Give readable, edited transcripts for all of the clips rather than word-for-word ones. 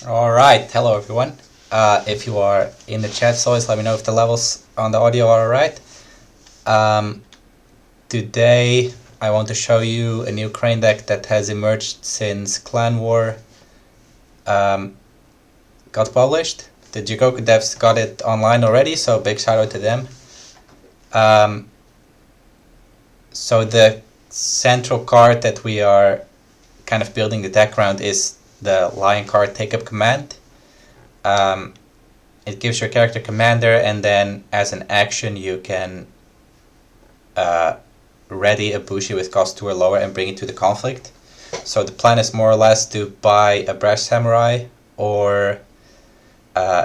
Alright, hello everyone. If you are in the chat, so always let me know if the levels on the audio are alright. Um, Today I want to show you a new crane deck that has emerged since Clan War got published. The Jigoku devs got it online already, so big shout out to them. So the central card that we are kind of building the deck around is the Lion card Take Up Command. It gives your character commander, and then as an action you can ready a Bushi with cost 2 or lower and bring it to the conflict. So the plan is more or less to buy a Brash Samurai or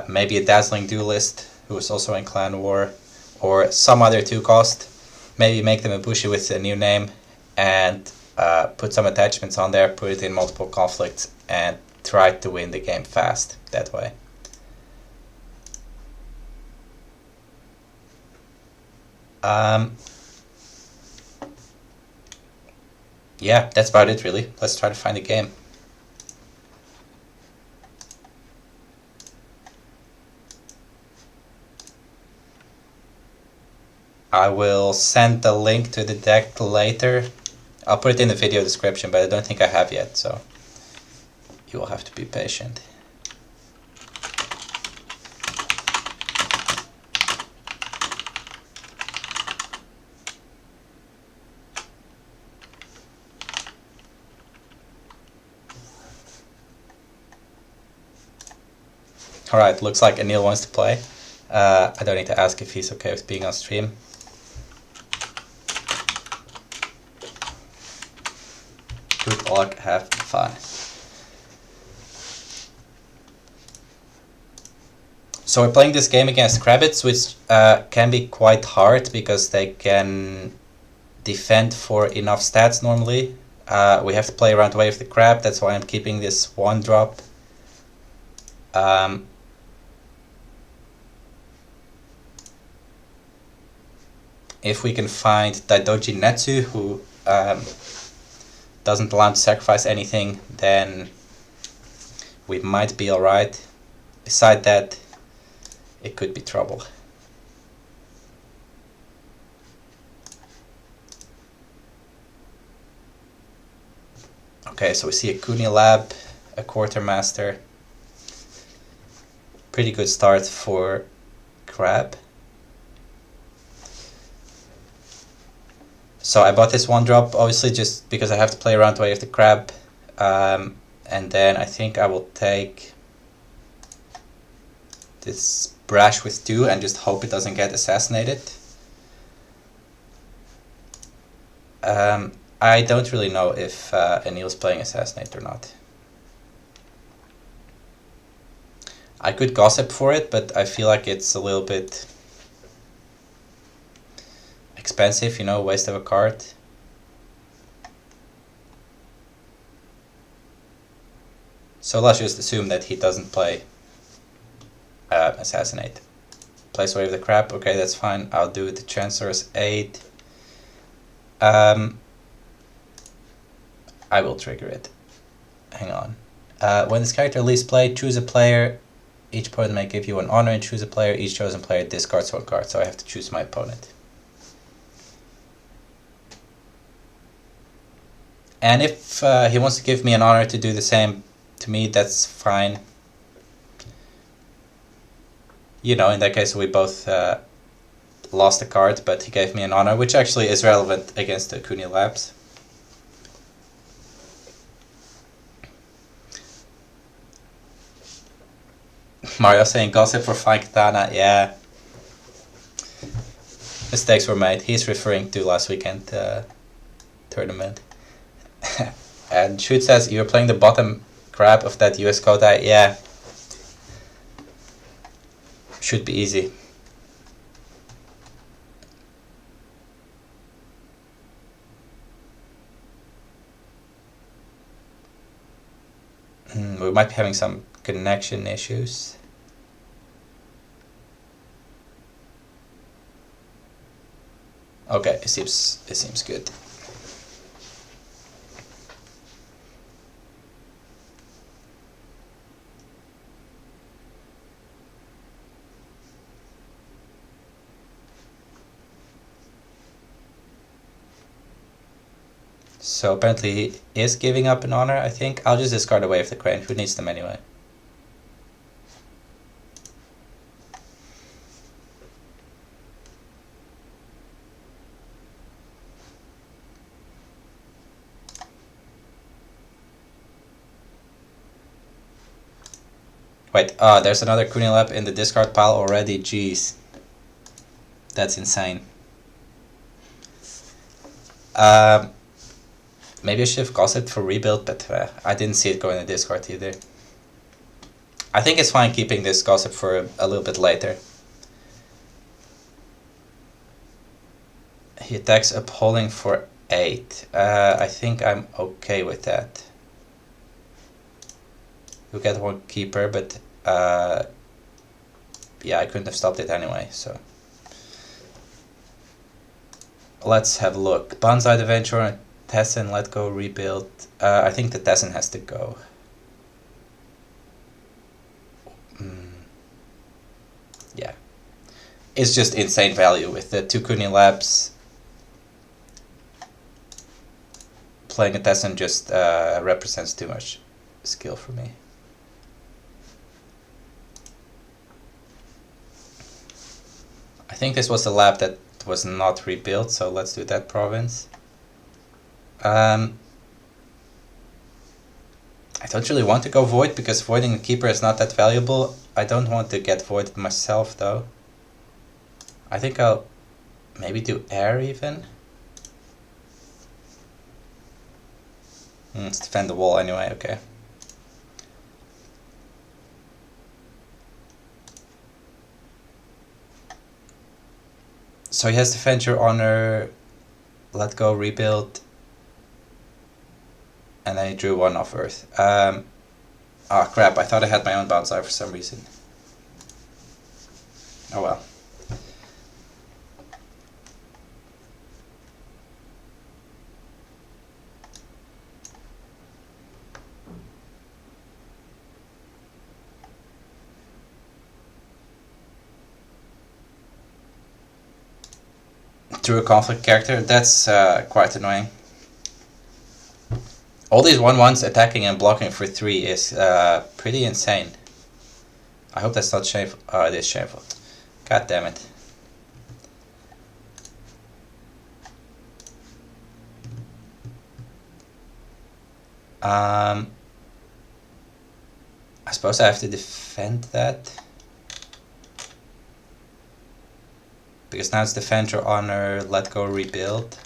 maybe a Dazzling Duelist who is also in Clan War, or some other 2 cost. Maybe make them a Bushi with a new name and put some attachments on there, put it in multiple conflicts, and try to win the game fast that way. Yeah, that's about it really. Let's try to find a game. I will send the link to the deck later. I'll put it in the video description, but I don't think I have yet, so you will have to be patient. Alright, looks like Anil wants to play. I don't need to ask if he's okay with being on stream. Good luck, have fun. So we're playing this game against Krabbits, which can be quite hard because they can defend for enough stats normally. We have to play around the way of the crab, that's why I'm keeping this 1-drop. If we can find Daidoji Netsu, who doesn't allow to sacrifice anything, then we might be alright. Beside that, it could be trouble. Okay, so we see a Kuni Lab, a Quartermaster. Pretty good start for Crab. So I bought this 1-drop, obviously just because I have to play around the way of the Crab. And then I think I will take this Brash with 2 and just hope it doesn't get assassinated. I don't really know if Anil's playing Assassinate or not. I could Gossip for it, but I feel like it's a little bit expensive, you know, waste of a card. So let's just assume that he doesn't play Assassinate. Place away the crap, okay, that's fine. I'll do the Chancellor's Aid. I will trigger it. Hang on. When this character leaves play, choose a player. Each opponent may give you an honor and choose a player. Each chosen player discards 1 card, so I have to choose my opponent. And if he wants to give me an honor to do the same to me, that's fine. You know, in that case we both lost a card, but he gave me an honor, which actually is relevant against the Kuni Labs. Mario saying Gossip for Fine Katana, yeah. Mistakes were made. He's referring to last weekend tournament. And Shoot says you're playing the bottom crab of that US quota. Yeah. Should be easy. We might be having some connection issues. Okay, it seems good. So apparently he is giving up an honor, I think. I'll just discard away of the crane. Who needs them anyway? Wait, there's another Kunilap in the discard pile already. Jeez. That's insane. Maybe I should have gossiped for rebuild, but I didn't see it go in the discard either. I think it's fine keeping this gossip for a little bit later. He attacks upholding for 8. I think I'm okay with that. You get one keeper, but yeah, I couldn't have stopped it anyway, so. Let's have a look. Bonsai Adventure, Tessen, let go, rebuild. I think the Tessen has to go. Yeah. It's just insane value with the 2 Kunilabs. Playing a Tessen just represents too much skill for me. I think this was the lab that was not rebuilt, so let's do that province. I don't really want to go void because voiding a keeper is not that valuable. I don't want to get voided myself though. I think I'll maybe do air even. Let's defend the wall anyway, okay. So he has defend your honor, let go, rebuild, and then he drew 1 off Earth. Ah crap, I thought I had my own bonsai for some reason. Oh well. Through a conflict character, that's quite annoying. All these 1/1s attacking and blocking for 3 is pretty insane. I hope that's not shameful. Oh, it is shameful. God damn it. I suppose I have to defend that. Because now it's defend your honor, let go, rebuild.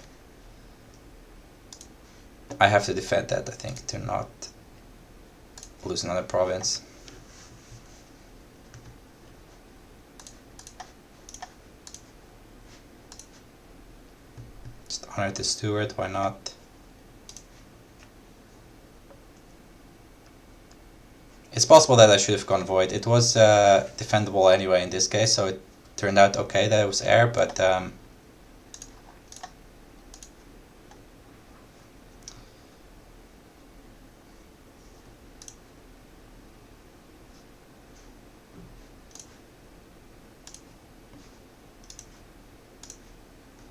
I have to defend that, I think, to not lose another province. Just honor the steward, why not? It's possible that I should have gone void. It was defendable anyway in this case, so it turned out okay that it was air, but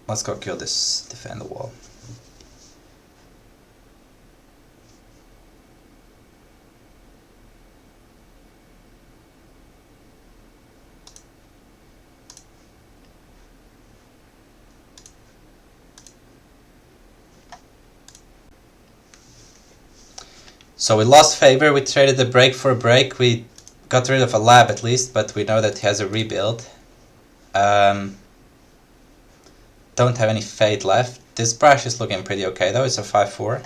let's go kill this defend the wall. So we lost favor, we traded a break for a break, we got rid of a lab at least, but we know that he has a rebuild. Don't have any fate left. This brush is looking pretty okay though, it's a 5/4.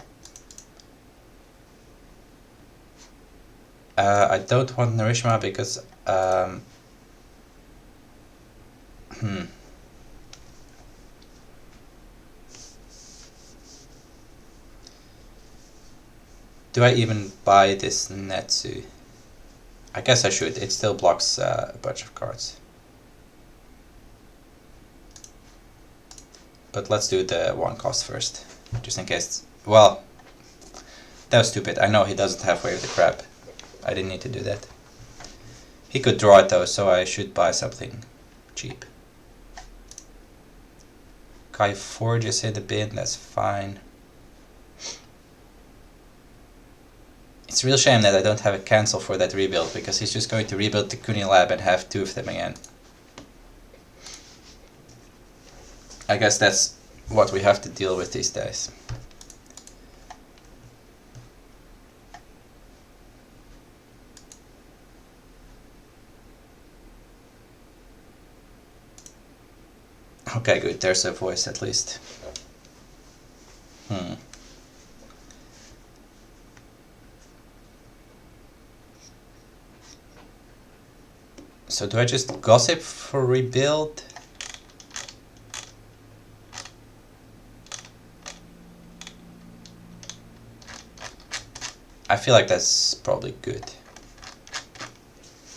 I don't want Narishma because do I even buy this Netsu? I guess I should, it still blocks a bunch of cards. But let's do the 1 cost first, just in case. Well, that was stupid. I know he doesn't have way of the crap. I didn't need to do that. He could draw it though, so I should buy something cheap. Kai Forge is in the bin, that's fine. It's a real shame that I don't have a cancel for that rebuild, because he's just going to rebuild the Kunin Lab and have two of them again. I guess that's what we have to deal with these days. Okay, good, there's a voice at least. So do I just gossip for rebuild? I feel like that's probably good.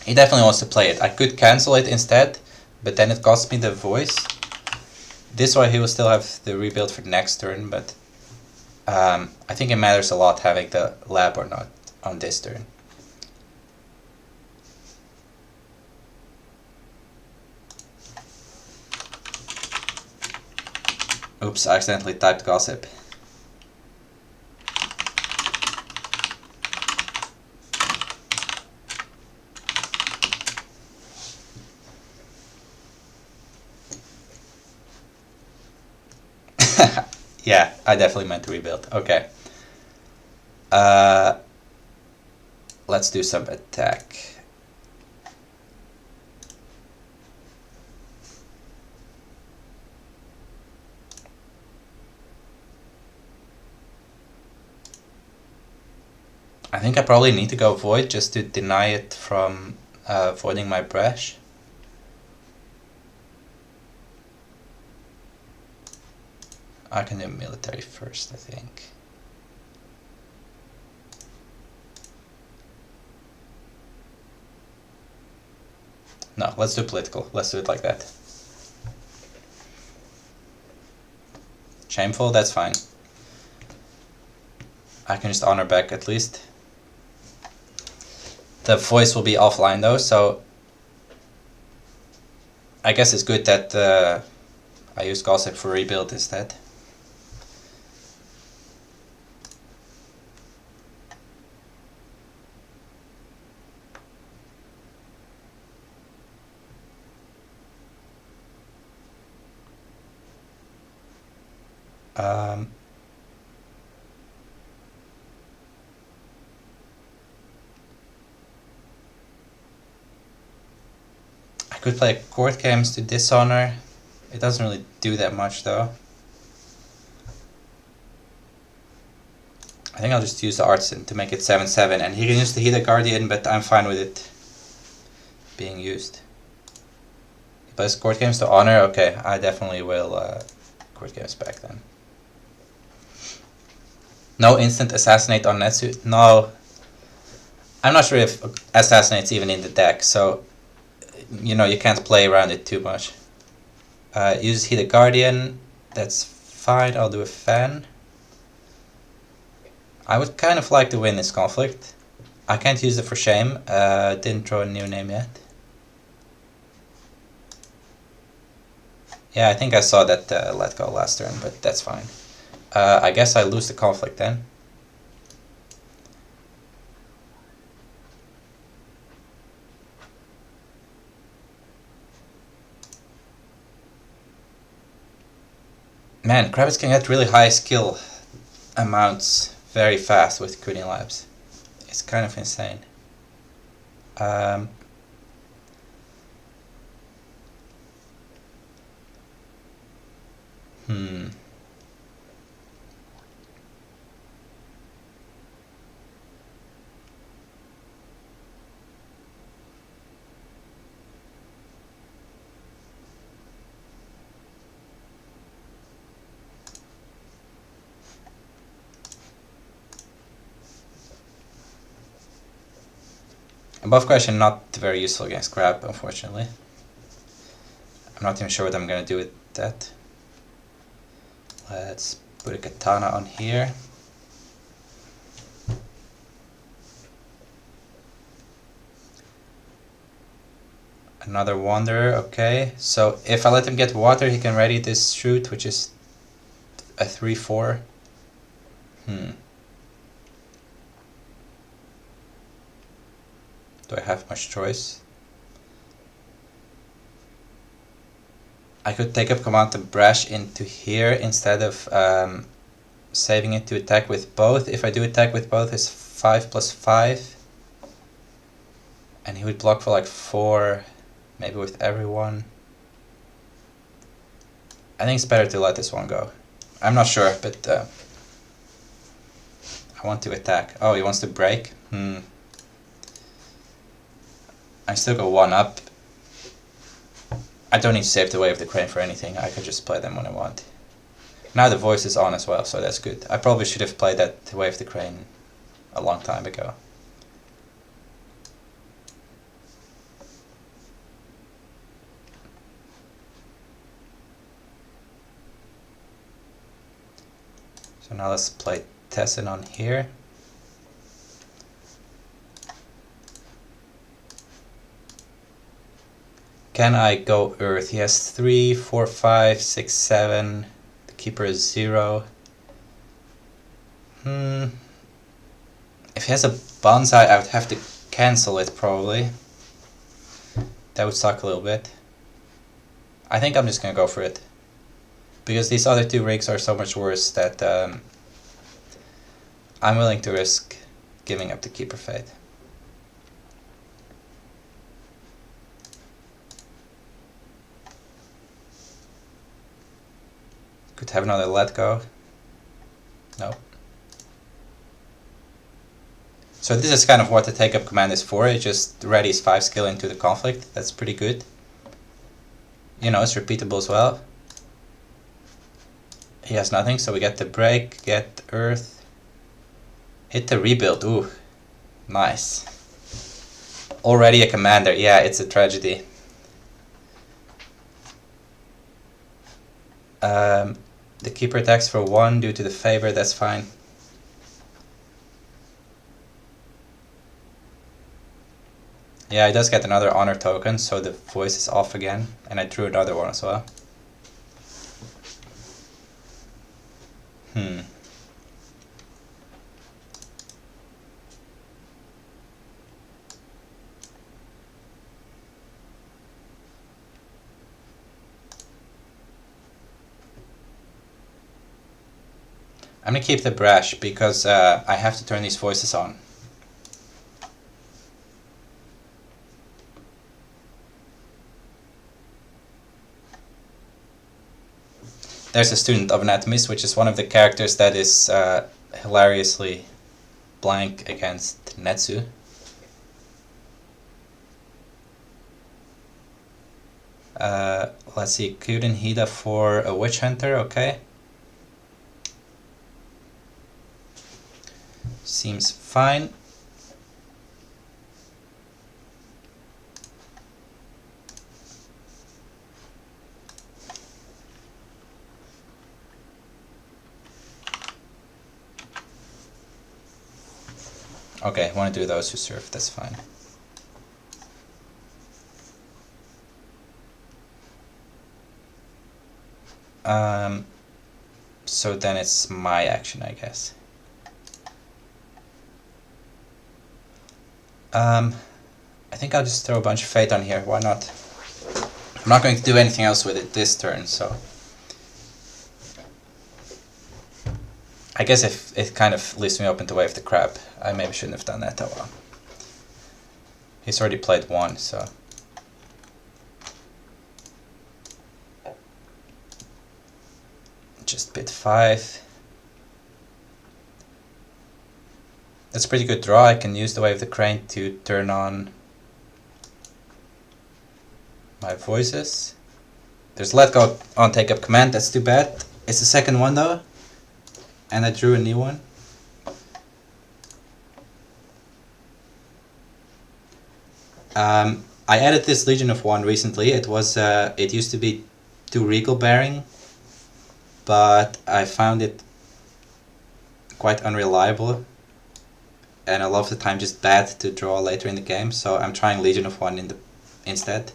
He definitely wants to play it. I could cancel it instead, but then it costs me the voice. This way he will still have the rebuild for the next turn, but I think it matters a lot having the lab or not on this turn. Oops, I accidentally typed gossip. Yeah, I definitely meant to rebuild. Okay. Let's do some attack. I think I probably need to go void just to deny it from voiding my brush. I can do military first, I think. No, let's do political. Let's do it like that. Shameful, that's fine. I can just honor back at least. The voice will be offline though, so I guess it's good that I use gossip for rebuild instead. I could play court games to dishonor. It doesn't really do that much though. I think I'll just use the artisan to make it 7/7, and he can use the Hida Guardian, but I'm fine with it being used. He plays court games to honor. Okay, I definitely will court games back then. No instant assassinate on Netsu. No, I'm not sure if assassinate's even in the deck, so you know you can't play around it too much. Use Hida Guardian. That's fine. I'll do a fan. I would kind of like to win this conflict. I can't use it for shame. Didn't draw a new name yet. Yeah, I think I saw that let go last turn, but that's fine. I guess I lose the conflict then. Man, Kravitz can get really high skill amounts very fast with Kunin Labs. It's kind of insane. Above question not very useful against Crab, unfortunately. I'm not even sure what I'm gonna do with that. Let's put a katana on here. Another wanderer, okay. So if I let him get water, he can ready this shoot, which is a 3/4. Do I have much choice? I could take up command to Brash into here instead of saving it to attack with both. If I do attack with both, it's 5 plus 5. And he would block for like 4, maybe with everyone. I think it's better to let this one go. I'm not sure, but I want to attack. Oh, he wants to break? I still go 1 up. I don't need to save the Way of the Crane for anything. I could just play them when I want. Now the voice is on as well, so that's good. I probably should have played that Way of the Crane a long time ago. So now let's play Tessen on here. Can I go Earth? He has 3, 4, 5, 6, 7. The keeper is 0. If he has a bonsai, I would have to cancel it probably. That would suck a little bit. I think I'm just gonna go for it. Because these other 2 rigs are so much worse that I'm willing to risk giving up the keeper fate. Could have another let go. No. So this is kind of what the take up command is for. It just readies 5 skill into the conflict. That's pretty good. You know, it's repeatable as well. He has nothing, so we get the break, get Earth. Hit the rebuild. Ooh, nice. Already a commander. Yeah, it's a tragedy. The keeper attacks for 1 due to the favor, that's fine. Yeah, he does get another honor token, so the voice is off again, and I drew another one as well. I'm gonna keep the Brash because I have to turn these voices on. There's a student of Anatomist, which is one of the characters that is hilariously blank against Netsu. Let's see, Kyuden Hida for a Witch Hunter, okay. Seems fine. Okay, I want to do those who serve, that's fine. So then it's my action, I guess. I think I'll just throw a bunch of Fate on here, why not? I'm not going to do anything else with it this turn, so... I guess if it kind of leaves me open to Wave the Crab, I maybe shouldn't have done that, oh well. He's already played 1, so... Just bid 5. That's a pretty good draw. I can use the Way of the Crane to turn on my voices. There's Let Go on Take Up Command, that's too bad. It's the second one though. And I drew a new one. I added this Legion of One recently. It was it used to be 2 Regal Bearing, but I found it quite unreliable. And a lot of the time just bad to draw later in the game, so I'm trying Legion of One instead.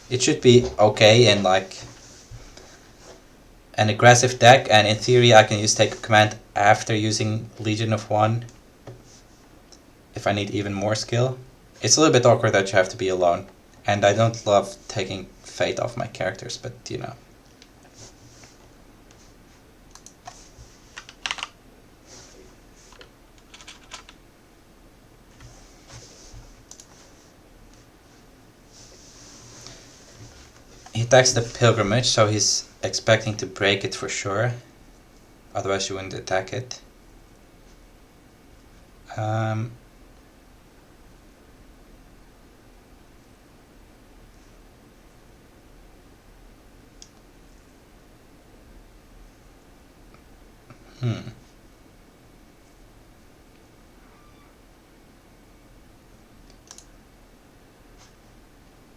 It should be okay in like an aggressive deck, and in theory I can use Take a Command after using Legion of One if I need even more skill. It's a little bit awkward that you have to be alone. And I don't love taking fate off my characters, but you know. He attacks the pilgrimage, so he's expecting to break it for sure. Otherwise you wouldn't attack it.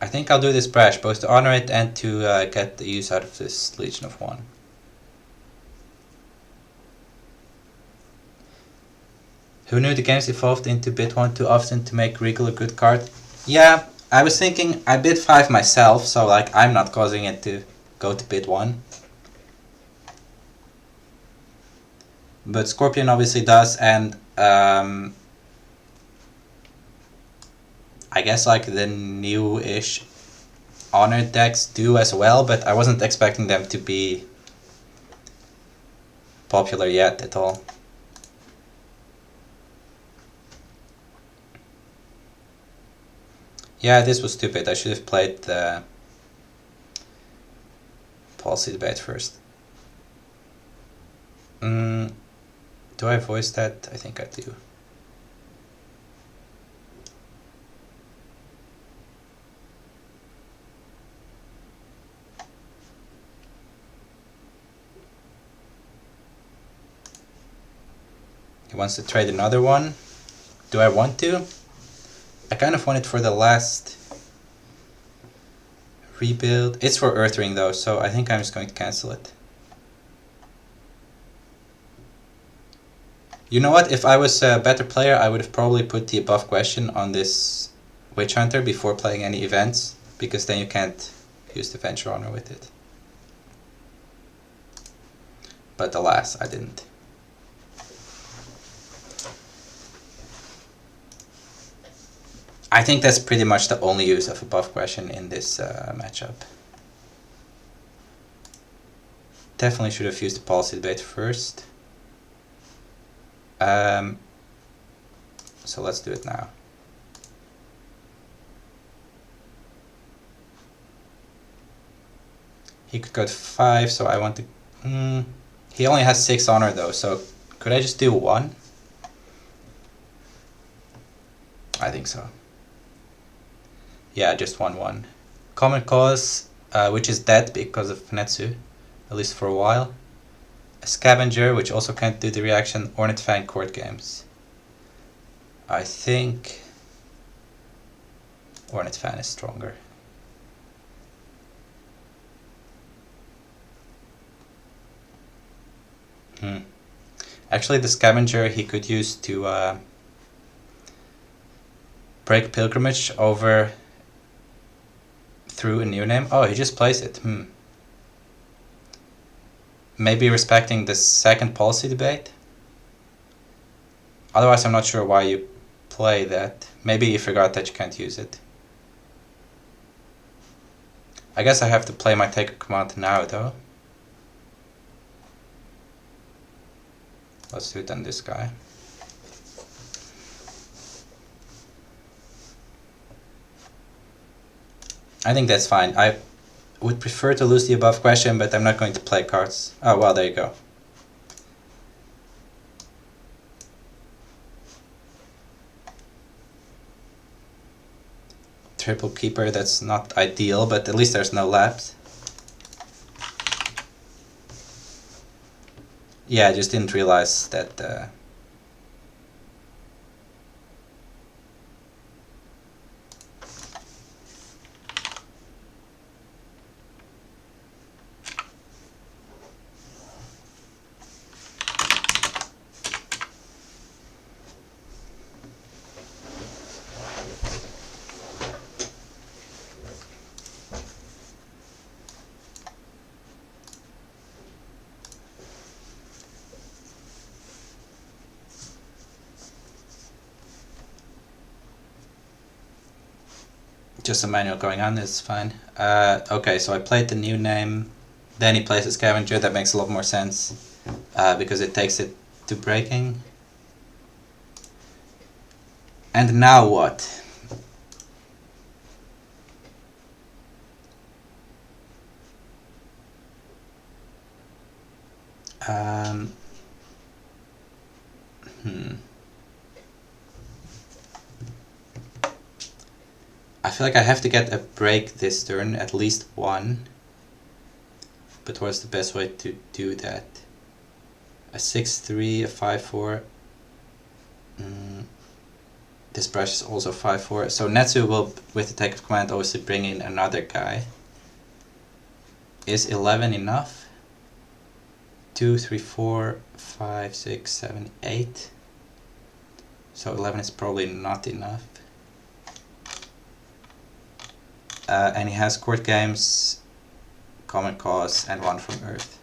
I think I'll do this brash, both to honor it and to get the use out of this Legion of One. Who knew the games evolved into bid 1 too often to make Regal a good card? Yeah, I was thinking I bid 5 myself, so like I'm not causing it to go to bid 1. But Scorpion obviously does, and I guess like the new-ish Honored decks do as well, but I wasn't expecting them to be popular yet at all. Yeah, this was stupid. I should have played the policy debate first. Do I voice that? I think I do. He wants to trade another one. Do I want to? I kind of want it for the last rebuild. It's for Earthring though, so I think I'm just going to cancel it. You know what? If I was a better player, I would have probably put the above question on this Witch Hunter before playing any events, because then you can't use the Venture Honor with it. But alas, I didn't. I think that's pretty much the only use of above question in this matchup. Definitely should have used the policy debate first. So let's do it now. He could go to 5, so I want to... he only has 6 honor though, so could I just do 1? I think so. Yeah, just 1/1. Common Cause, which is dead because of Netsu, at least for a while. A Scavenger, which also can't do the reaction. Ornate Fang Court Games. I think Ornate Fan is stronger. Actually, the Scavenger he could use to break Pilgrimage over through a new name. Oh, he just plays it. Maybe respecting the second policy debate? Otherwise, I'm not sure why you play that. Maybe you forgot that you can't use it. I guess I have to play my take a command now, though. Let's do it on this guy. I think that's fine. I would prefer to lose the above question, but I'm not going to play cards. Oh, well, there you go. Triple keeper, that's not ideal, but at least there's no lapse. Yeah, I just didn't realize that... Just a manual going on, it's fine. Okay, so I played the new name. Then he plays a scavenger, that makes a lot more sense. Because it takes it to breaking. And now what? Um, I feel like I have to get a break this turn, at least one. But what's the best way to do that? A 6-3, a 5-4. This brush is also 5-4. So Netsu will, with the take of command, obviously bring in another guy. Is 11 enough? 2, 3, 4, 5, 6, 7, 8. So 11 is probably not enough. And he has court games, common cause, and one from Earth.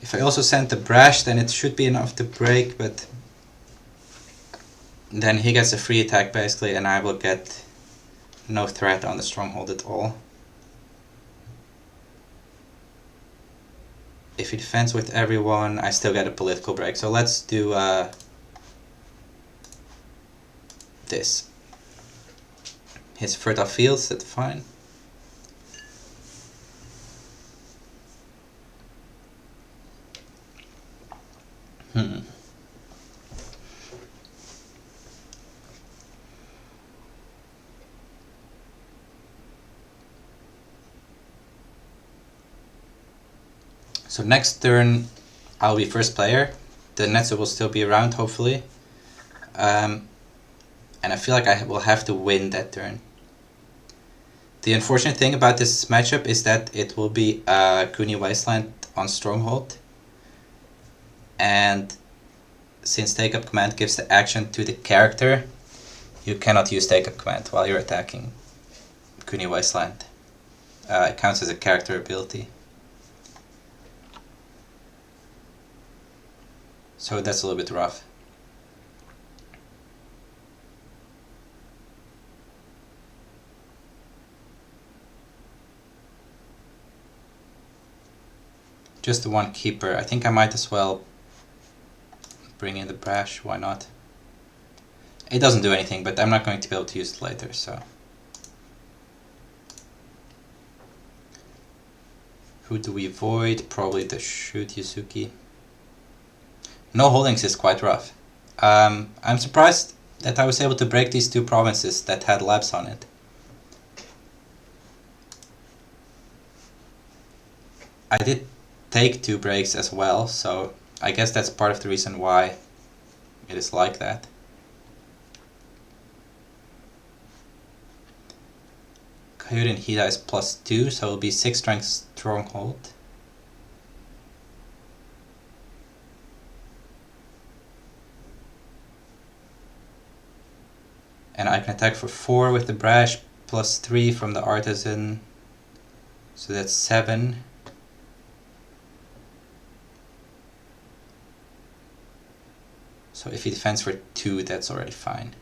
If I also send the brash, then it should be enough to break, but then he gets a free attack basically, and I will get no threat on the stronghold at all. If he defends with everyone, I still get a political break. So let's do this. His fertile fields, that's fine. So next turn, I'll be first player. The Netsu will still be around, hopefully. And I feel like I will have to win that turn. The unfortunate thing about this matchup is that it will be Kuni Wasteland on Stronghold. And since Take Up Command gives the action to the character, you cannot use Take Up Command while you're attacking Kuni Wasteland. It counts as a character ability. So that's a little bit rough. Just the one keeper. I think I might as well bring in the brash, why not? It doesn't do anything, but I'm not going to be able to use it later, so. Who do we avoid? Probably the Shoot Yuzuki. No holdings is quite rough. I'm surprised that I was able to break these two provinces that had labs on it. I did take 2 breaks as well, so I guess that's part of the reason why it is like that. Coyote and Hida is +2, so it'll be 6 strength stronghold. And I can attack for 4 with the brash, +3 from the artisan, so that's 7. So if he defends for 2, that's already fine.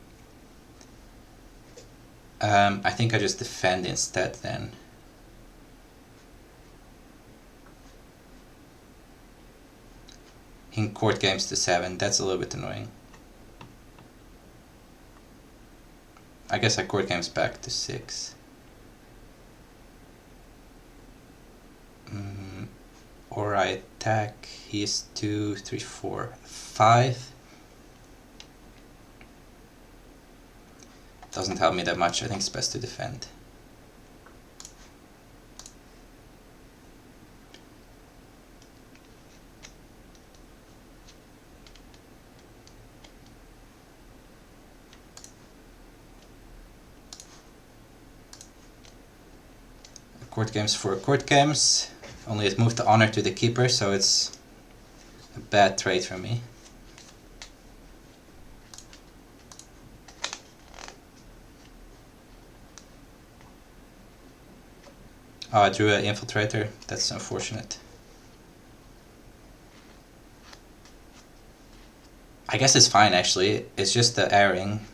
I think I just defend instead then. In court games to 7, that's a little bit annoying. I guess I court games back to 6. Or I attack, he is 2, 3, 4, 5. Doesn't help me that much, I think it's best to defend. Court games for court games. Only it moved the honor to the keeper, so it's a bad trade for me. Oh, I drew an infiltrator. That's unfortunate. I guess it's fine actually. It's just the airing.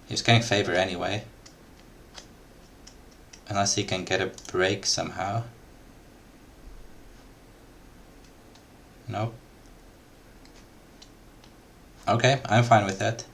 He's getting favor anyway. Unless he can get a break somehow. Nope. Okay, I'm fine with that.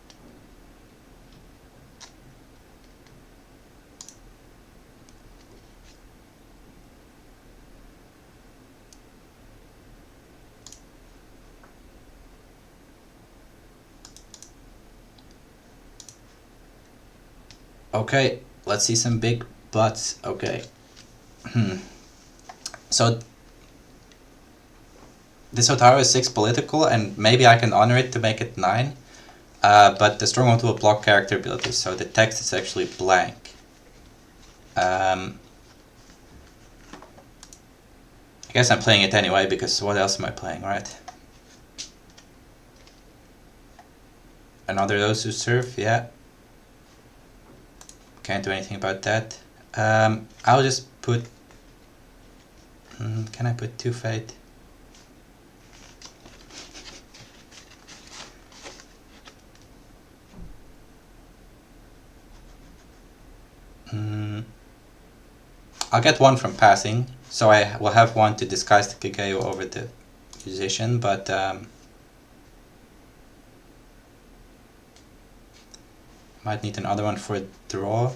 Okay, let's see some big butts. Okay. So this Otaro is 6 political, and maybe I can honor it to make it 9. But the Stronghold will block character abilities, so the text is actually blank. I guess I'm playing it anyway, because what else am I playing, right? Another those who serve, yeah. Can't do anything about that. I'll just put... can I put 2 Fate? I'll get 1 from passing, so I will have 1 to disguise the Kageo over the musician, but might need another one for a draw.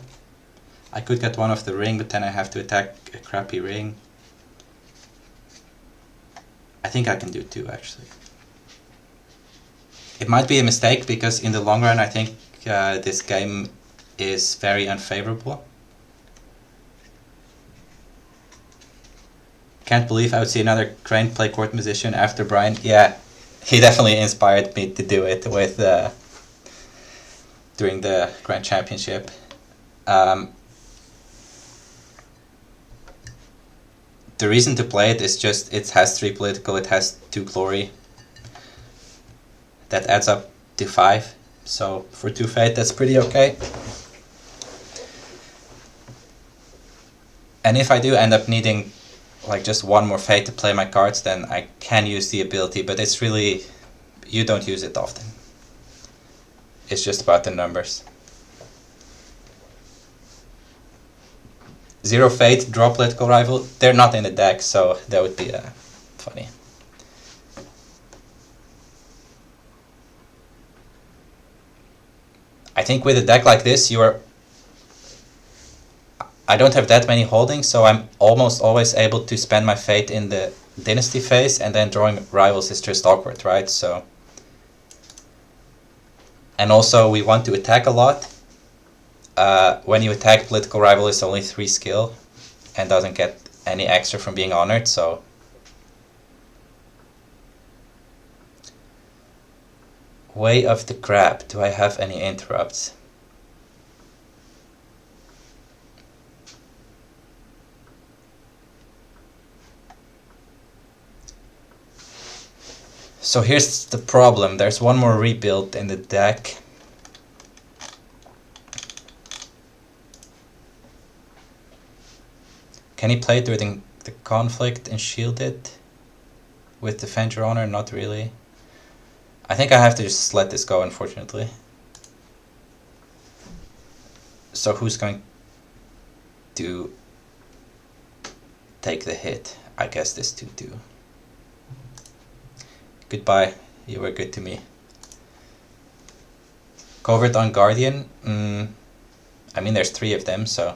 I could get 1 of the ring, but then I have to attack a crappy ring. I think I can do 2 actually. It might be a mistake because in the long run I think this game is very unfavorable. Can't believe I would see another Crane play court musician after Brian. Yeah, he definitely inspired me to do it with during the Grand Championship. The reason to play it is just it has 3 political, it has 2 glory. That adds up to 5. So for 2 Fate that's pretty okay. And if I do end up needing like just 1 more Fate to play my cards, then I can use the ability, but it's really, you don't use it often. It's just about the numbers. 0 Fate, draw political rival. They're not in the deck, so that would be funny. I think with a deck like this, I don't have that many holdings, so I'm almost always able to spend my Fate in the Dynasty phase, and then drawing rivals is just awkward, right? So, and also we want to attack a lot. When you attack, political rival is only 3 skill and doesn't get any extra from being honored, so Way of the Crab. Do I have any interrupts? So here's the problem. There's 1 more rebuild in the deck. Can he play during the conflict and shield it? With Defend Your Honor? Not really. I think I have to just let this go, unfortunately. So who's going to take the hit? I guess this 2/2. Goodbye, you were good to me. Covert on Guardian? I mean there's 3 of them, so...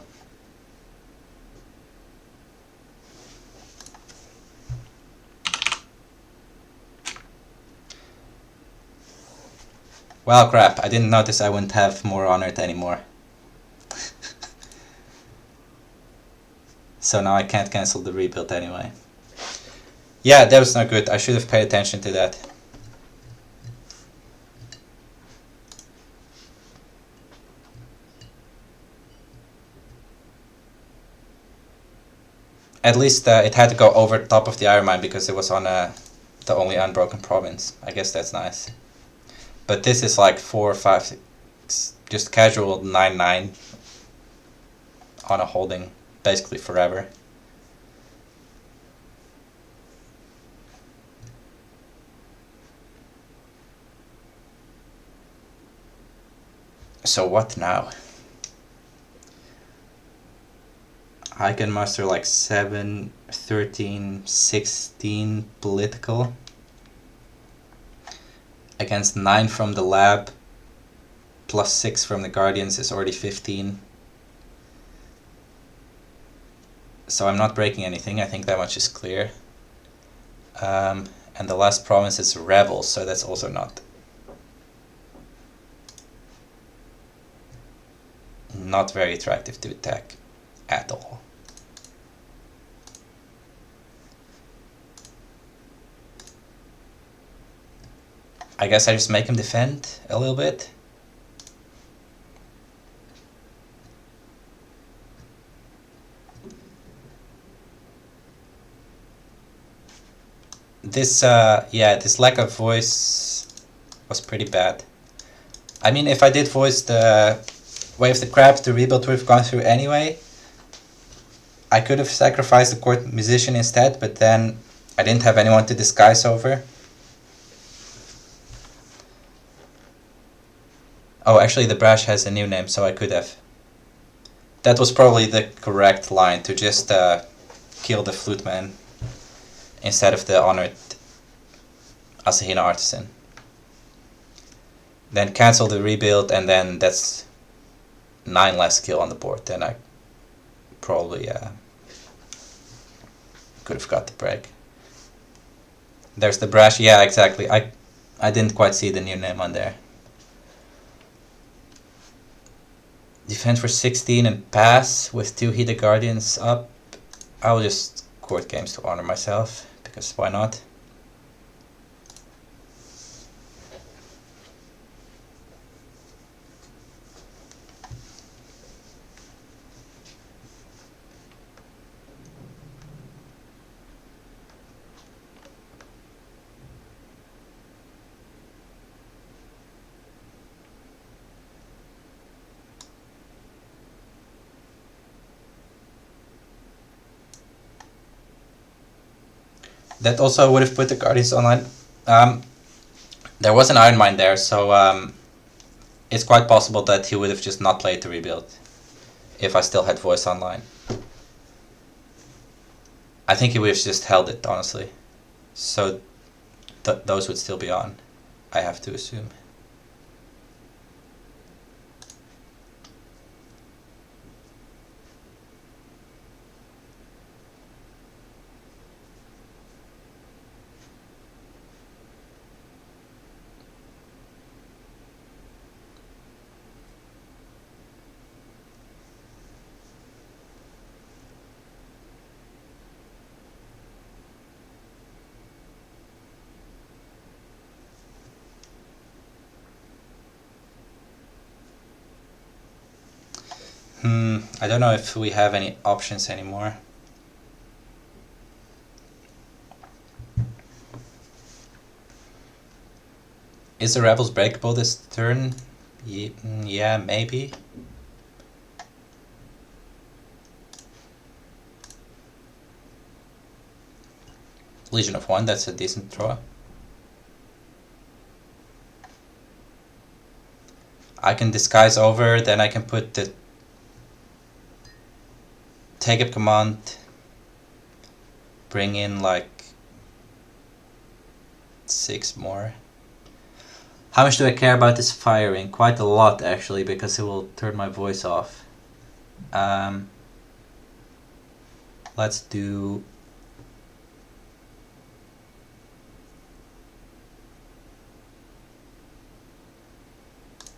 Well, crap, I didn't notice I wouldn't have more honored anymore. So now I can't cancel the rebuild anyway. Yeah, that was not good. I should have paid attention to that. At least it had to go over top of the Iron Mine because it was on a the only unbroken province. I guess that's nice. But this is like 4, 5, 6, just casual 9-9 on a holding basically forever. So what now? I can muster like 7, 13, 16 political against 9 from the lab plus 6 from the Guardians is already 15. So I'm not breaking anything, I think that much is clear. And the last province is Rebels, so that's also not very attractive to attack at all. I guess I just make him defend a little bit. This this lack of voice was pretty bad. I mean, if I did voice the Way of the Crabs, the rebuild would have gone through anyway. I could have sacrificed the court musician instead, but then I didn't have anyone to disguise over. Oh, actually the Brash has a new name, so I could have. That was probably the correct line, to just kill the flute man instead of the honored Asahina artisan. Then cancel the rebuild, and then that's 9 less skill on the board. Then I probably could have got the break. There's the Brash. Yeah, exactly. I didn't quite see the new name on there. Defend for 16 and pass with 2 Heated Guardians up. I'll just court games to honor myself, because why not? That also would have put the Guardians online. There was an Iron Mine there, so it's quite possible that he would have just not played the rebuild if I still had voice online. I think he would have just held it, honestly. So those would still be on, I have to assume. I don't know if we have any options anymore. Is the Rebels breakable this turn? Yeah, maybe. Legion of 1, that's a decent draw. I can disguise over, then I can put the take up command, bring in like 6 more. How much do I care about this firing? Quite a lot, actually, because it will turn my voice off. Let's do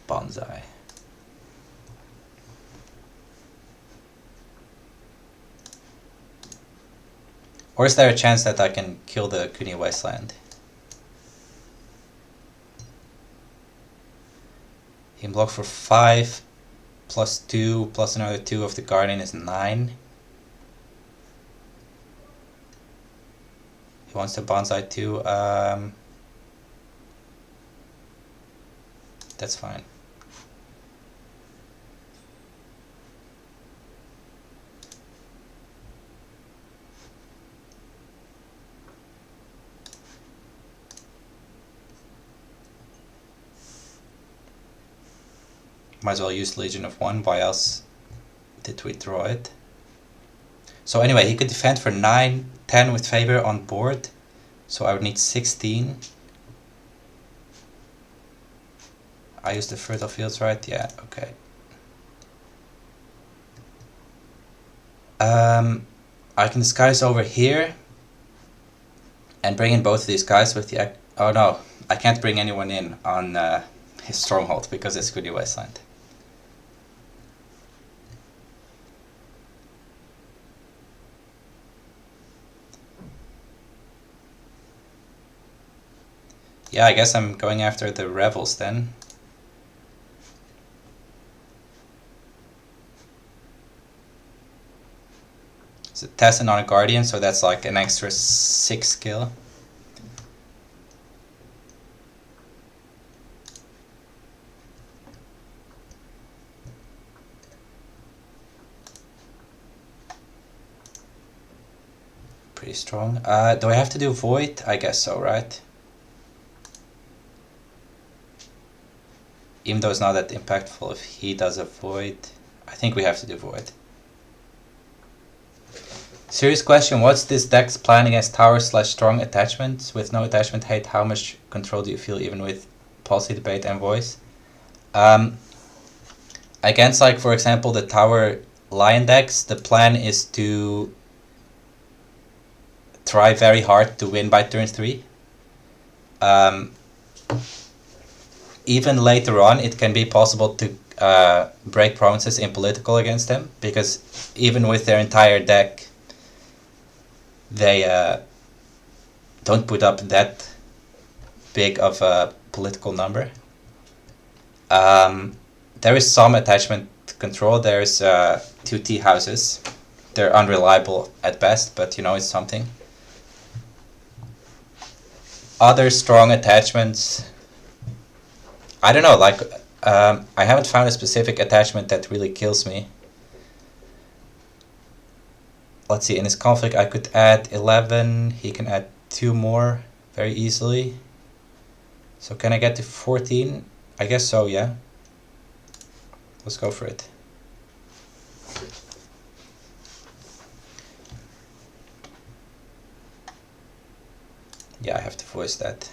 Bonsai. Or is there a chance that I can kill the Kuni Wasteland? He can block for 5, plus 2, plus another 2 of the Guardian is 9. He wants to bonsai too. That's fine. Might as well use Legion of 1. Why else did we draw it? So anyway, he could defend for 9, 10 with favor on board. So I would need 16. I used the fertile fields, right? Yeah, okay. I can disguise over here and bring in both of these guys with the... Oh no, I can't bring anyone in on his stronghold because it's Goody Wasteland. Yeah, I guess I'm going after the Revels then. It's a Tessen on a Guardian, so that's like an extra 6 skill. Pretty strong. Do I have to do Void? I guess so, right? Even though it's not that impactful if he does a Void. I think we have to do Void. Serious question, what's this deck's plan against tower/strong attachments? With no attachment hate, how much control do you feel even with policy debate and voice? Against, like, for example, the tower lion decks, the plan is to try very hard to win by turn 3. Even later on, it can be possible to break provinces in political against them, because even with their entire deck, they don't put up that big of a political number. There is some attachment control. There's 2 tea houses. They're unreliable at best, but you know, it's something. Other strong attachments, I don't know, like, I haven't found a specific attachment that really kills me. Let's see, in his conflict I could add 11, he can add 2 more very easily. So can I get to 14? I guess so, yeah. Let's go for it. Yeah, I have to voice that.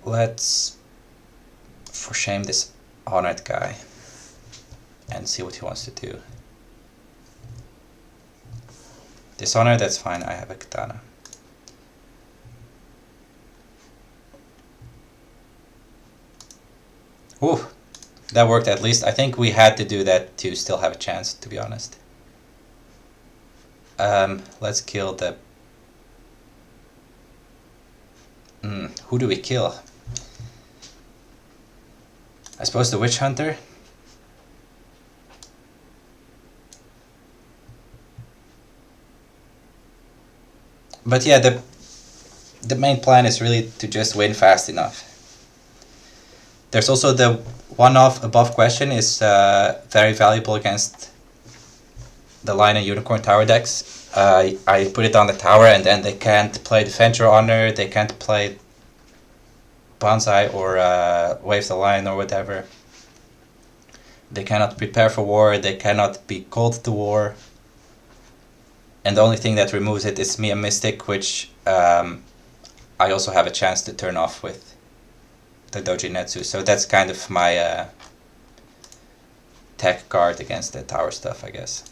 Let's for shame this honored guy and see what he wants to do. Dishonor, that's fine, I have a katana. Ooh, that worked at least. I think we had to do that to still have a chance, to be honest. Let's kill the... who do we kill? I suppose the Witch Hunter? But yeah, the main plan is really to just win fast enough. There's also the one-off above question is very valuable against the Lion and Unicorn tower decks. I put it on the tower and then they can't play Defend Your Honor, they can't play Bonsai or Wave the Lion or whatever. They cannot prepare for war, they cannot be called to war. And the only thing that removes it is Mia Mystic, which I also have a chance to turn off with the Doji Netsu. So that's kind of my tech card against the tower stuff, I guess.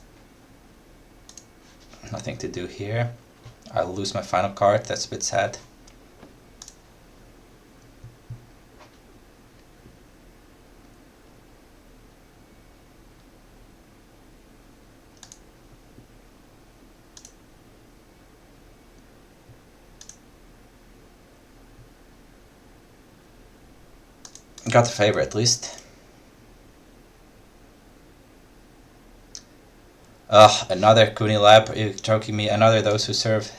Nothing to do here. I'll lose my final card, that's a bit sad. Got the favor at least. Ugh, another Kuni Lab. Are you joking me? Another Those Who Serve.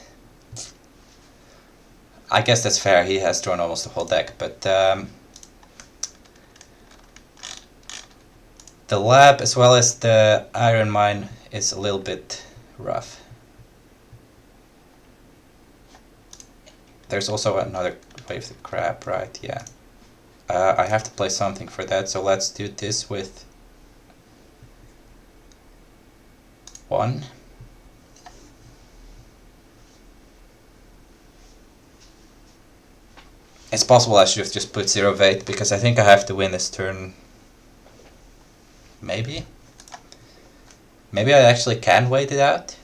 I guess that's fair. He has drawn almost the whole deck, but the lab as well as the Iron Mine is a little bit rough. There's also another Wave the Crab, right? Yeah. I have to play something for that, so let's do this with 1. It's possible I should have just put 0 weight, because I think I have to win this turn. Maybe? Maybe I actually can wait it out?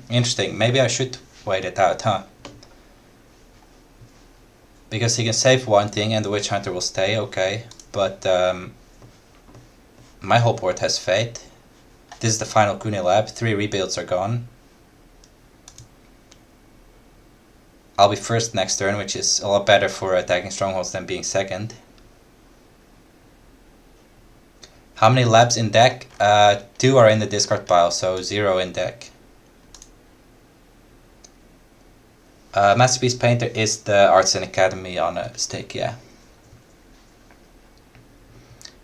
Interesting. Maybe I should wait it out, huh? Because he can save one thing and the Witch Hunter will stay, okay. But my whole board has Fate. This is the final Kuni Lab. 3 rebuilds are gone. I'll be first next turn, which is a lot better for attacking strongholds than being second. How many labs in deck? 2 are in the discard pile, so 0 in deck. Masterpiece Painter is the Arts and Academy on a stick, yeah.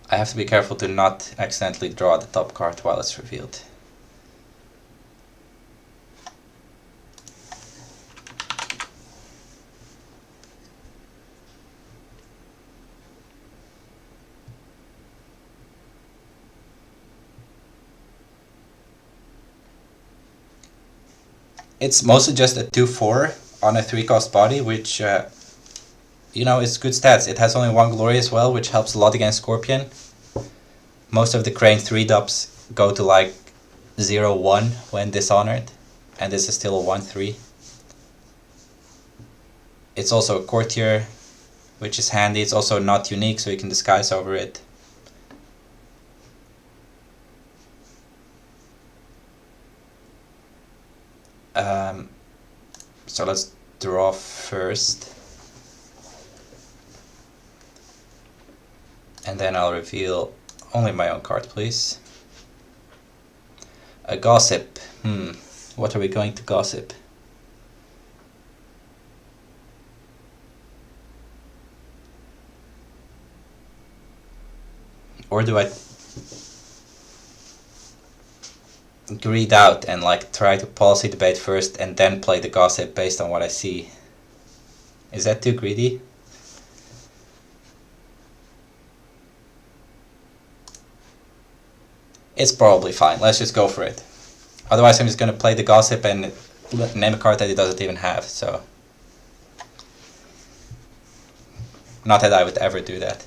I have to be careful to not accidentally draw the top card while it's revealed. It's mostly just a 2/4 on a 3-cost body, which, you know, is good stats. It has only 1 glory as well, which helps a lot against Scorpion. Most of the Crane 3-dubs go to like 0/1 when dishonored, and this is still a 1/3. It's also a Courtier, which is handy. It's also not unique, so you can disguise over it. So let's draw first. And then I'll reveal only my own card, please. A Gossip. What are we going to gossip? Or do I greed out and like try to policy debate first and then play the Gossip based on what I see? Is that too greedy? It's probably fine. Let's just go for it. Otherwise I'm just going to play the Gossip and name a card that it doesn't even have, so... Not that I would ever do that.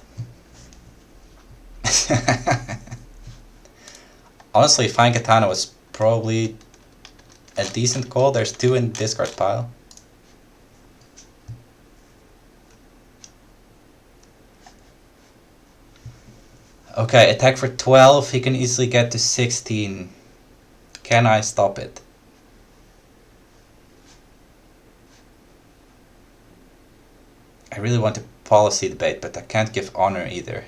Honestly, Fine Katana was probably a decent call. There's 2 in the discard pile. Okay, attack for 12. He can easily get to 16. Can I stop it? I really want to policy debate, but I can't give honor either.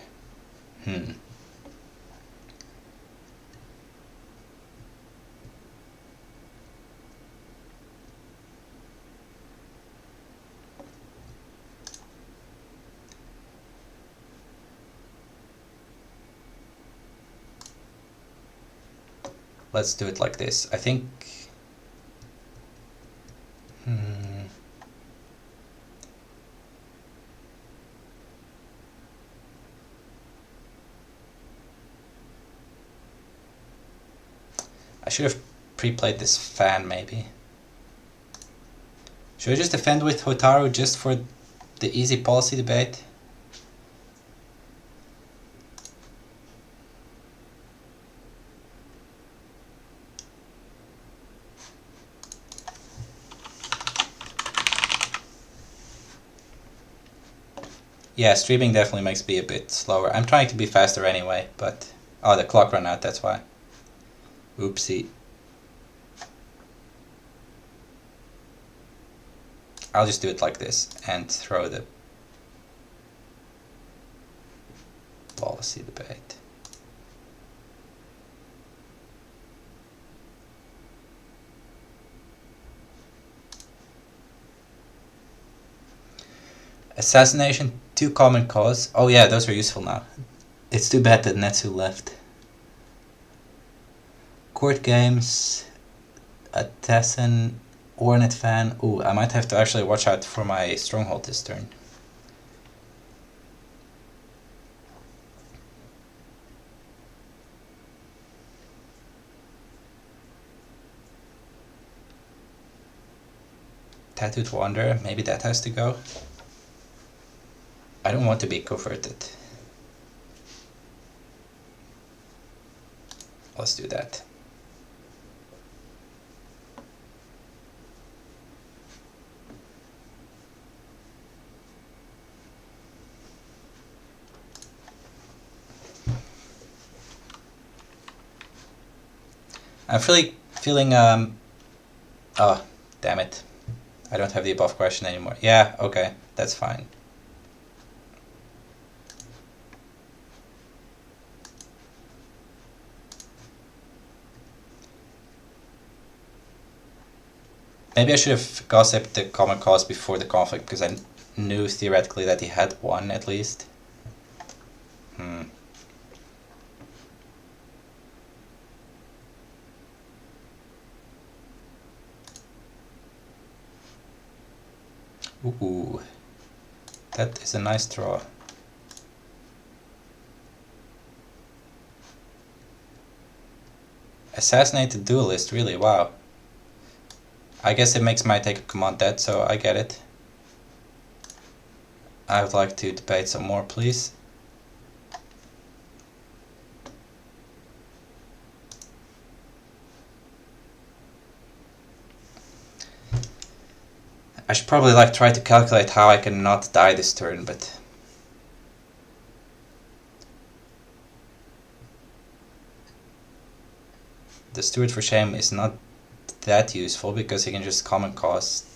Let's do it like this. I think... I should have pre-played this fan, maybe. Should I just defend with Hotaru just for the easy policy debate? Yeah, streaming definitely makes me a bit slower. I'm trying to be faster anyway, but Oh, the clock ran out, that's why. Oopsie. I'll just do it like this and throw the policy debate. Assassination, 2 common cause. Oh yeah, those are useful now. It's too bad that Netsu left. Court games, a Tessen, Ornate fan. Ooh, I might have to actually watch out for my stronghold this turn. Tattooed Wanderer, maybe that has to go. I don't want to be converted. Let's do that. I'm really feeling, oh, damn it. I don't have the above question anymore. Yeah, okay, that's fine. Maybe I should have gossiped the common cause before the conflict, because I knew theoretically that he had one at least. Ooh, that is a nice draw. Assassinate the duelist, really, wow. I guess it makes my take a command dead, so I get it. I would like to debate some more, please. I should probably try to calculate how I can not die this turn, but the Steward for Shame is not that useful because he can just common cost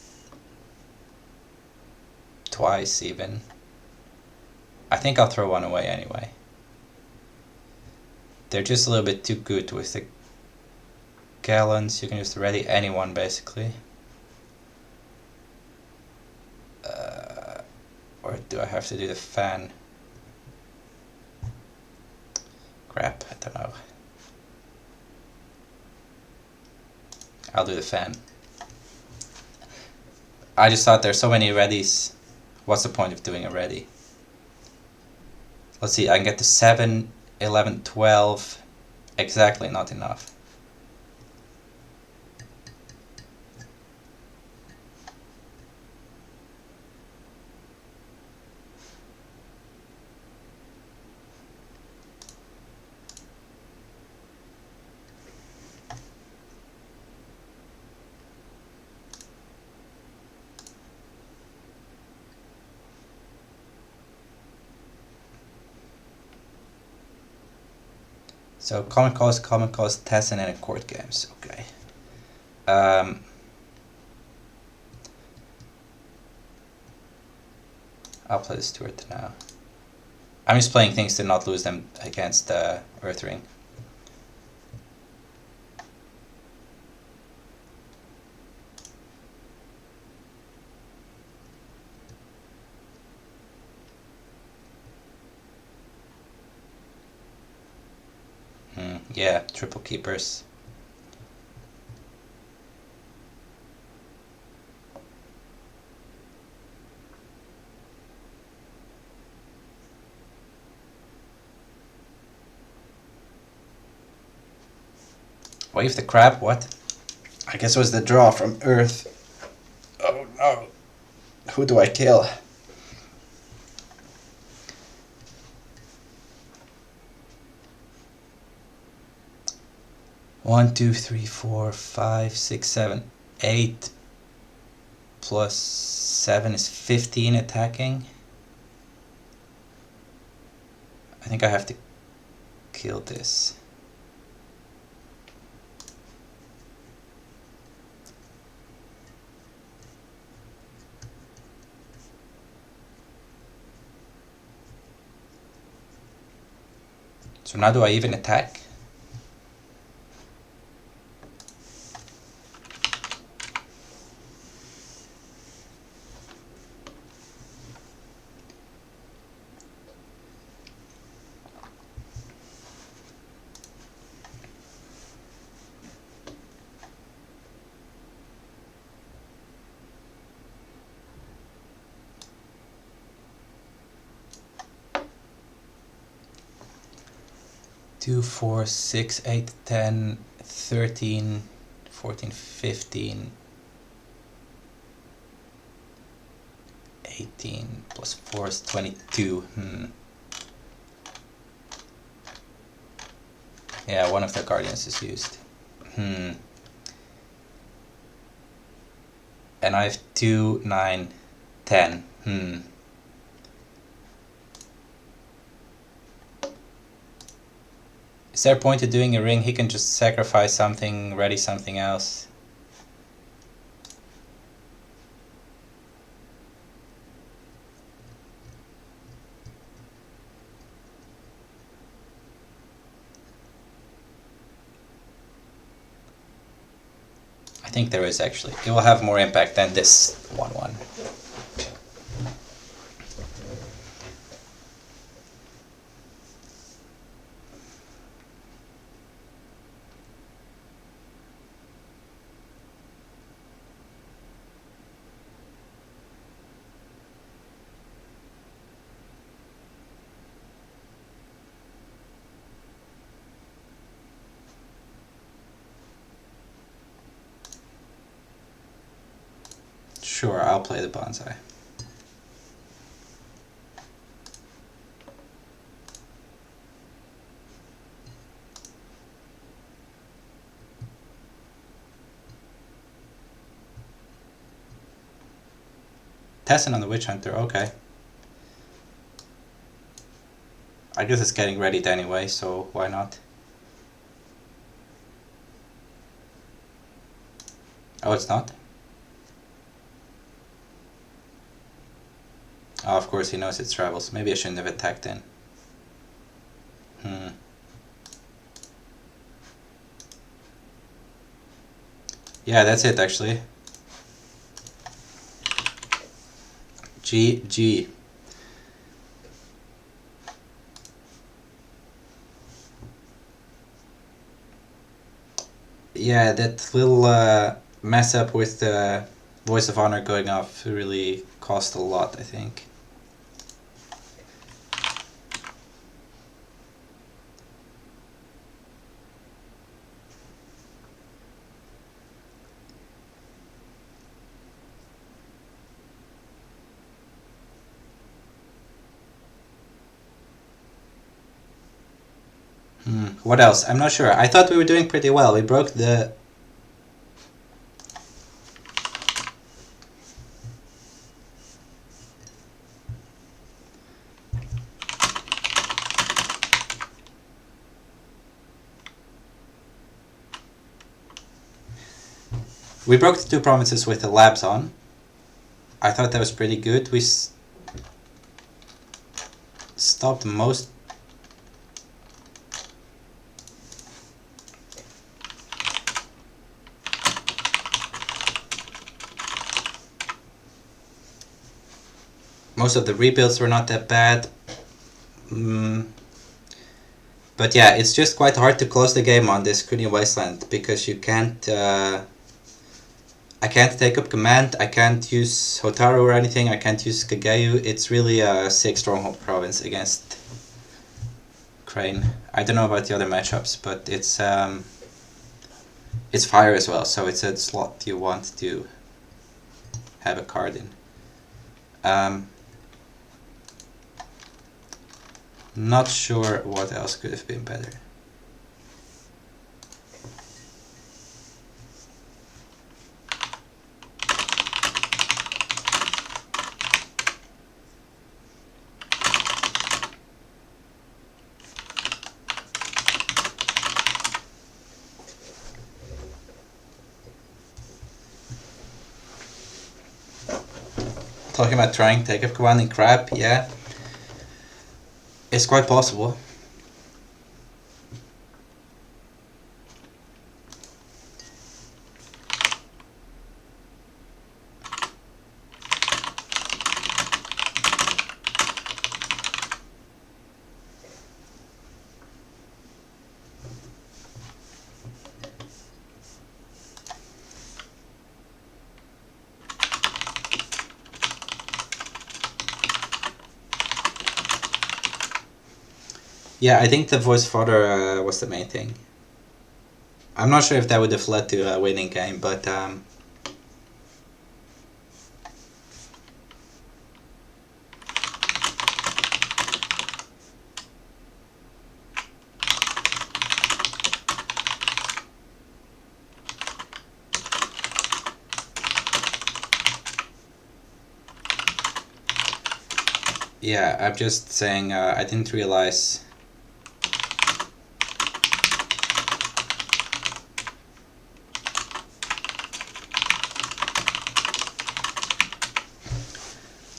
twice even. I think I'll throw one away anyway. They're just a little bit too good with the gallons. You can just ready anyone basically. Or do I have to do the fan? Crap, I don't know. I'll do the fan. I just thought there's so many readies. What's the point of doing a ready? Let's see, I can get to 7, 11, 12. Exactly, not enough. So common cause, Tessen, and court games. Okay. I'll play the Steward now. I'm just playing things to not lose them against Earthring. Yeah, triple keepers. Wave the crab, what? I guess it was the draw from Earth. Oh no. Who do I kill? One, two, three, four, five, six, 7, 8 plus 7 is 15 attacking. I think I have to kill this. So now do I even attack? Two, 4, 6, 8, 10, 13, 14, 15, 18 plus 4 is 22. Yeah, one of the guardians is used. And I have 2, 9, 10. Is there a point to doing a ring? He can just sacrifice something, ready something else. I think there is actually. It will have more impact than this 1/1. Sure, I'll play the bonsai. Tessen on the Witch Hunter, okay. I guess it's getting ready anyway, so why not? Oh, it's not? Oh, of course he knows it travels. Maybe I shouldn't have attacked then. Yeah, that's it actually. GG. Yeah, that little mess up with the Voice of Honor going off really cost a lot, I think. What else? I'm not sure. I thought we were doing pretty well. We broke the... We broke the 2 provinces with the labs on. I thought that was pretty good. We stopped most... Most of the rebuilds were not that bad. But yeah, it's just quite hard to close the game on this Kunia Wasteland because you can't... I can't take up command, I can't use Hotaru or anything, I can't use Kageu. It's really a 6 stronghold province against Crane. I don't know about the other matchups, but it's fire as well, so it's a slot you want to have a card in. Not sure what else could have been better. talking about trying take of command in crab, yeah. It's quite possible. Yeah, I think the voice fodder was the main thing. I'm not sure if that would have led to a winning game, but yeah, I'm just saying I didn't realize.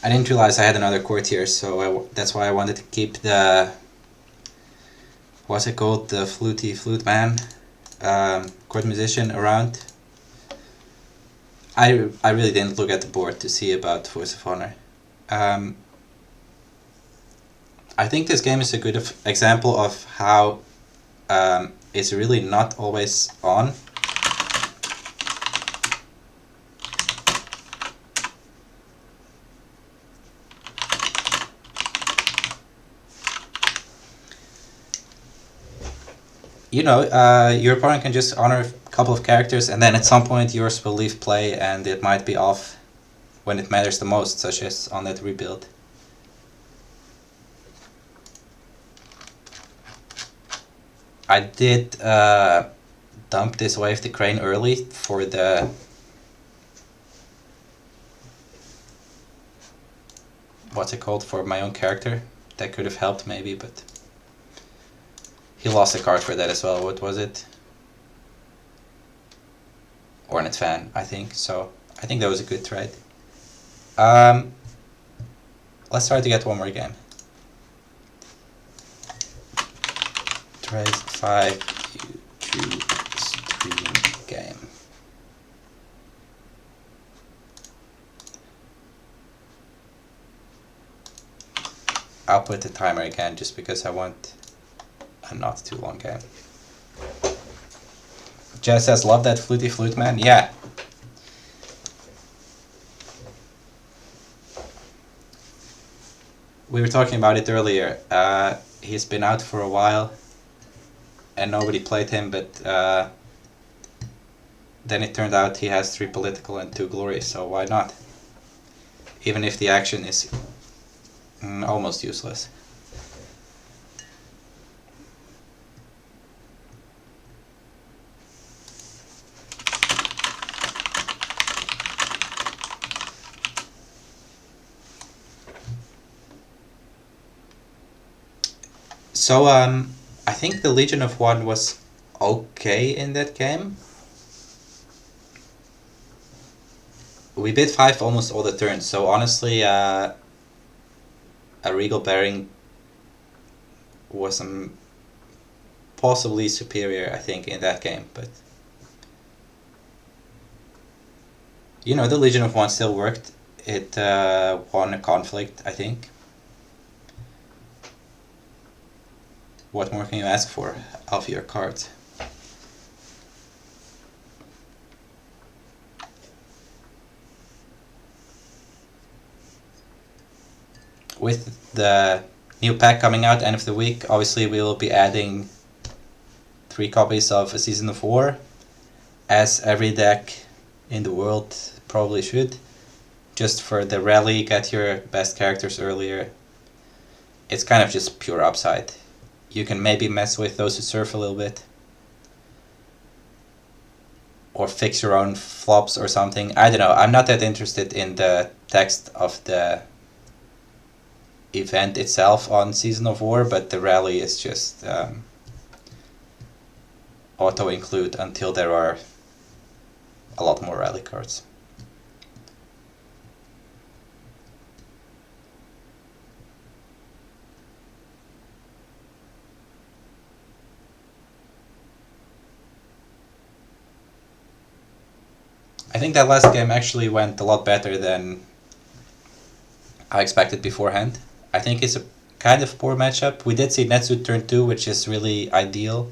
I didn't realize I had another court here, so that's why I wanted to keep the, what's it called, the flute man, court musician around. I really didn't look at the board to see about Voice of Honor. I think this game is a good example of how it's really not always on. You know, your opponent can just honor a couple of characters, and then at some point yours will leave play, and it might be off when it matters the most, such as on that rebuild. I did dump this Wave the Crane early for the what's it called, for my own character. That could have helped maybe, but he lost a card for that as well. What was it? Hornet Fan, I think. So I think that was a good trade. Let's try to get one more game. Trade 5, YouTube stream game. I'll put the timer again just because I want a not too long game. Jess says, love that fluty flute man. Yeah. We were talking about it earlier. He's been out for a while and nobody played him, but then it turned out he has 3 political and 2 glory, so why not? Even if the action is almost useless. So I think the Legion of One was okay in that game. We bid 5 almost all the turns, so honestly a Regal Bearing was possibly superior, I think, in that game, but you know, the Legion of One still worked. It won a conflict, I think. What more can you ask for of your cards? With the new pack coming out end of the week, obviously we will be adding 3 copies of A Season of War, as every deck in the world probably should. Just for the rally, get your best characters earlier. It's kind of just pure upside. You can maybe mess with those who surf a little bit, or fix your own flops or something. I don't know, I'm not that interested in the text of the event itself on Season of War, but the rally is just auto-include until there are a lot more rally cards. I think that last game actually went a lot better than I expected beforehand. I think it's a kind of poor matchup. We did see Netsu turn 2, which is really ideal.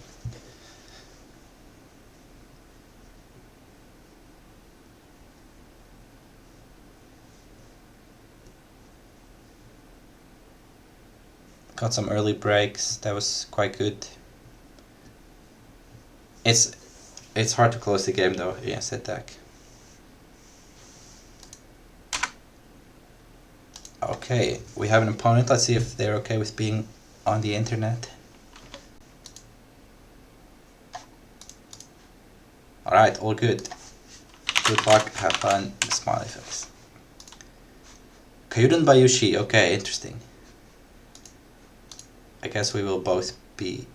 Got some early breaks, that was quite good. It's hard to close the game though against that deck. Okay, we have an opponent. Let's see if they're okay with being on the internet. Alright, all good. Good luck, have fun, smiley face. Kyuden Bayushi, okay, interesting. I guess we will both be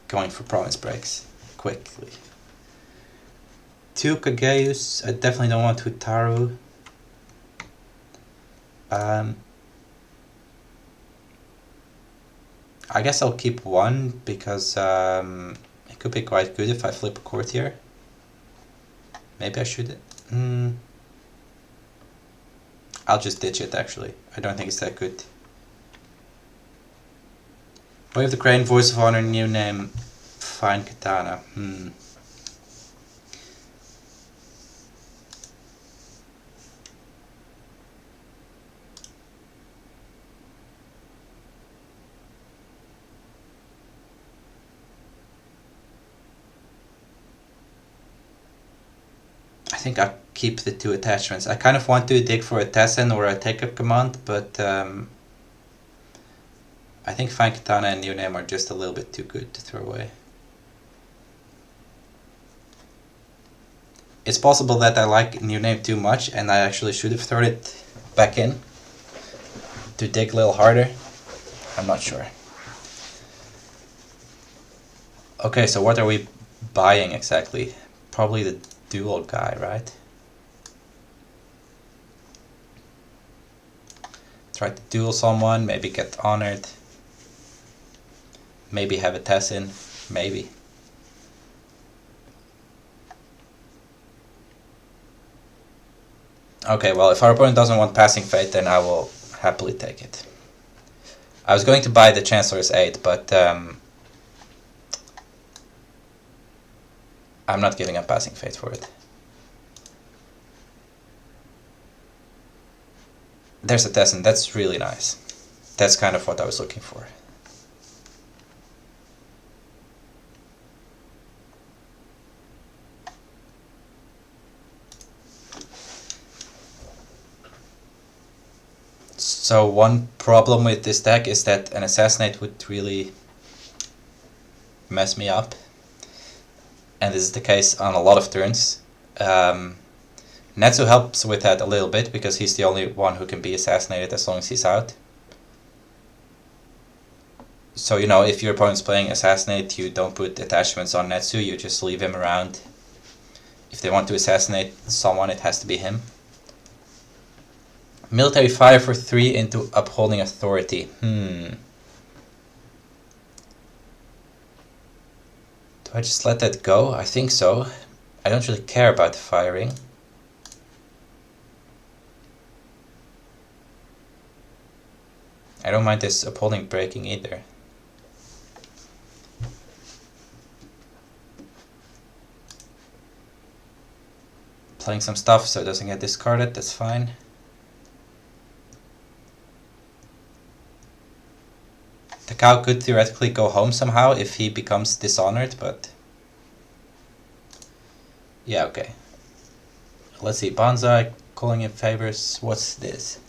going for province breaks quickly. 2 Kageus, I definitely don't want Hutaru. I guess I'll keep 1 because it could be quite good if I flip a courtier. Maybe I should. I'll just ditch it actually. I don't think it's that good. Wave the Crane, Voice of Honor, new name, Fine Katana. I think I'll keep the 2 attachments. I kind of want to dig for a Tessen or a take-up command, but I think Fine Katana and New Name are just a little bit too good to throw away. It's possible that I like New Name too much and I actually should have thrown it back in to dig a little harder. I'm not sure. Okay, so what are we buying exactly? Probably the dual guy, right? Try to duel someone, maybe get honored. Maybe have a Tessen, maybe. Okay, well, if our opponent doesn't want Passing Fate, then I will happily take it. I was going to buy the Chancellor's Aid, but I'm not giving up Passing Fate for it. There's a Tessen, that's really nice. That's kind of what I was looking for. So one problem with this deck is that an Assassinate would really mess me up. And this is the case on a lot of turns. Netsu helps with that a little bit because he's the only one who can be assassinated as long as he's out. So, you know, if your opponent's playing Assassinate, you don't put attachments on Netsu, you just leave him around. If they want to assassinate someone, it has to be him. Military fire for 3 into Upholding Authority. Do I just let that go? I think so. I don't really care about the firing. I don't mind this Upholding breaking either. Playing some stuff so it doesn't get discarded, that's fine. The cow could theoretically go home somehow if he becomes dishonored, but yeah, okay. Let's see, Banzai, calling in favors, what's this?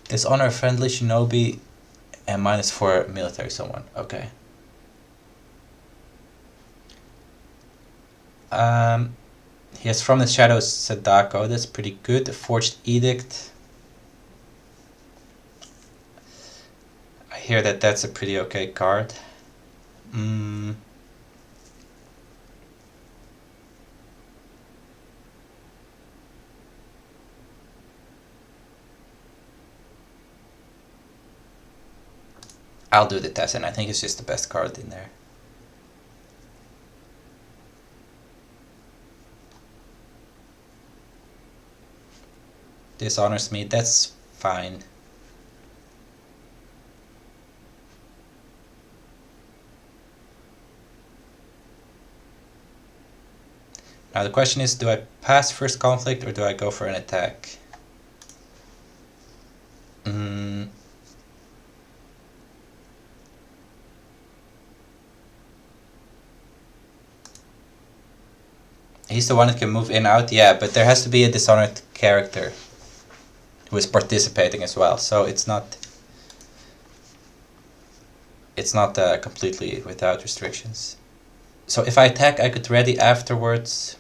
Dishonor friendly shinobi and -4 military someone, okay. He has From the Shadows Sadako, that's pretty good. A Forged Edict. I hear that that's a pretty okay card. I'll do the Tessen, I think it's just the best card in there. dishonors me, that's fine. Now the question is, do I pass first conflict or do I go for an attack? He's the one that can move in out, yeah, but there has to be a dishonored character who is participating as well, so it's not completely without restrictions. So if I attack, I could ready afterwards.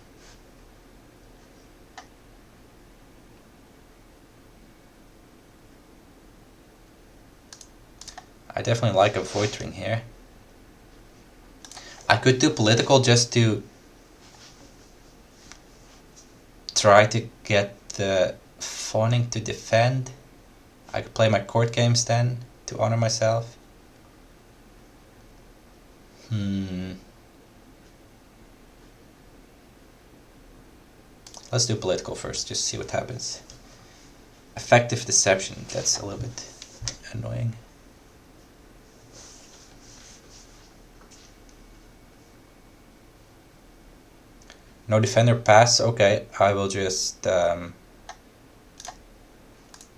I definitely like a Void Ring here. I could do political just to try to get the Fawning to defend. I could play my court games then to honor myself. Let's do political first, just see what happens. Effective deception, that's a little bit annoying. No defender pass, okay, I will just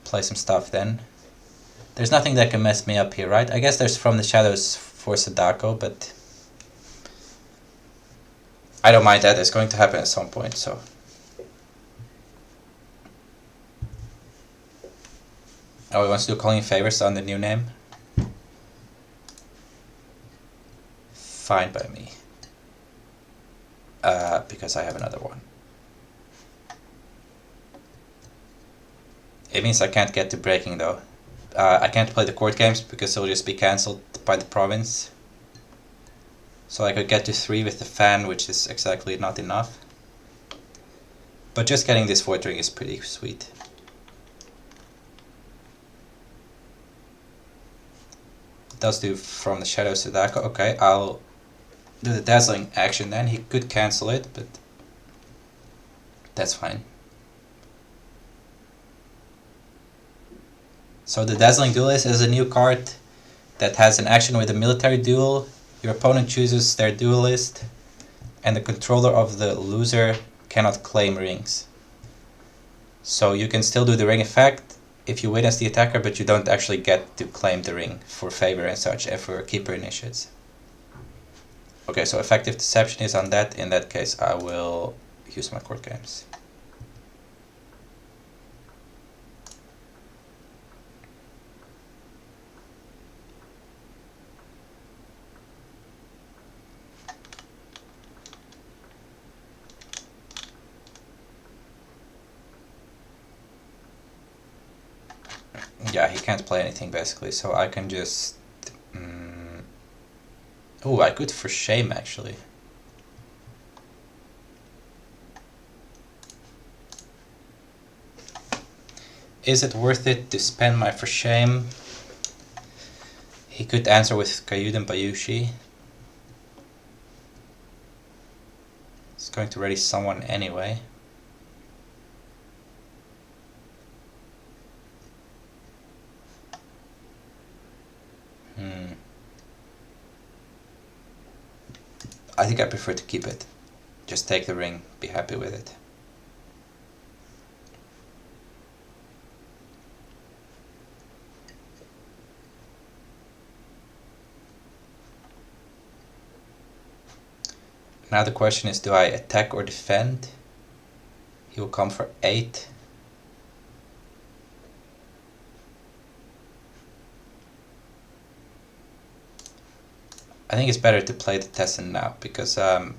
play some stuff then. There's nothing that can mess me up here, right? I guess there's From the Shadows for Sadako, but I don't mind that, it's going to happen at some point, so. Oh, he wants to do Calling Favors on the new name? Fine by me. Because I have another one. It means I can't get to breaking though. I can't play the court games because they'll just be cancelled by the province. So I could get to 3 with the fan, which is exactly not enough. But just getting this Void Ring is pretty sweet. It does do From the Shadows Sadako. Okay, I'll do the Dazzling action then. He could cancel it, but that's fine. So the Dazzling Duelist is a new card that has an action with a military duel. Your opponent chooses their duelist, and the controller of the loser cannot claim rings. So you can still do the ring effect if you win as the attacker, but you don't actually get to claim the ring for favor and such, and for keeper initiates. Okay, so effective deception is on that. In that case, I will use my court games. Yeah, he can't play anything basically, so I can just... Oh, I could for shame actually. Is it worth it to spend my for shame? He could answer with Kyuden Bayushi. He's going to ready someone anyway. I think I prefer to keep it. Just take the ring, be happy with it. Now the question is, do I attack or defend? He will come for 8. I think it's better to play the Tessen now, because then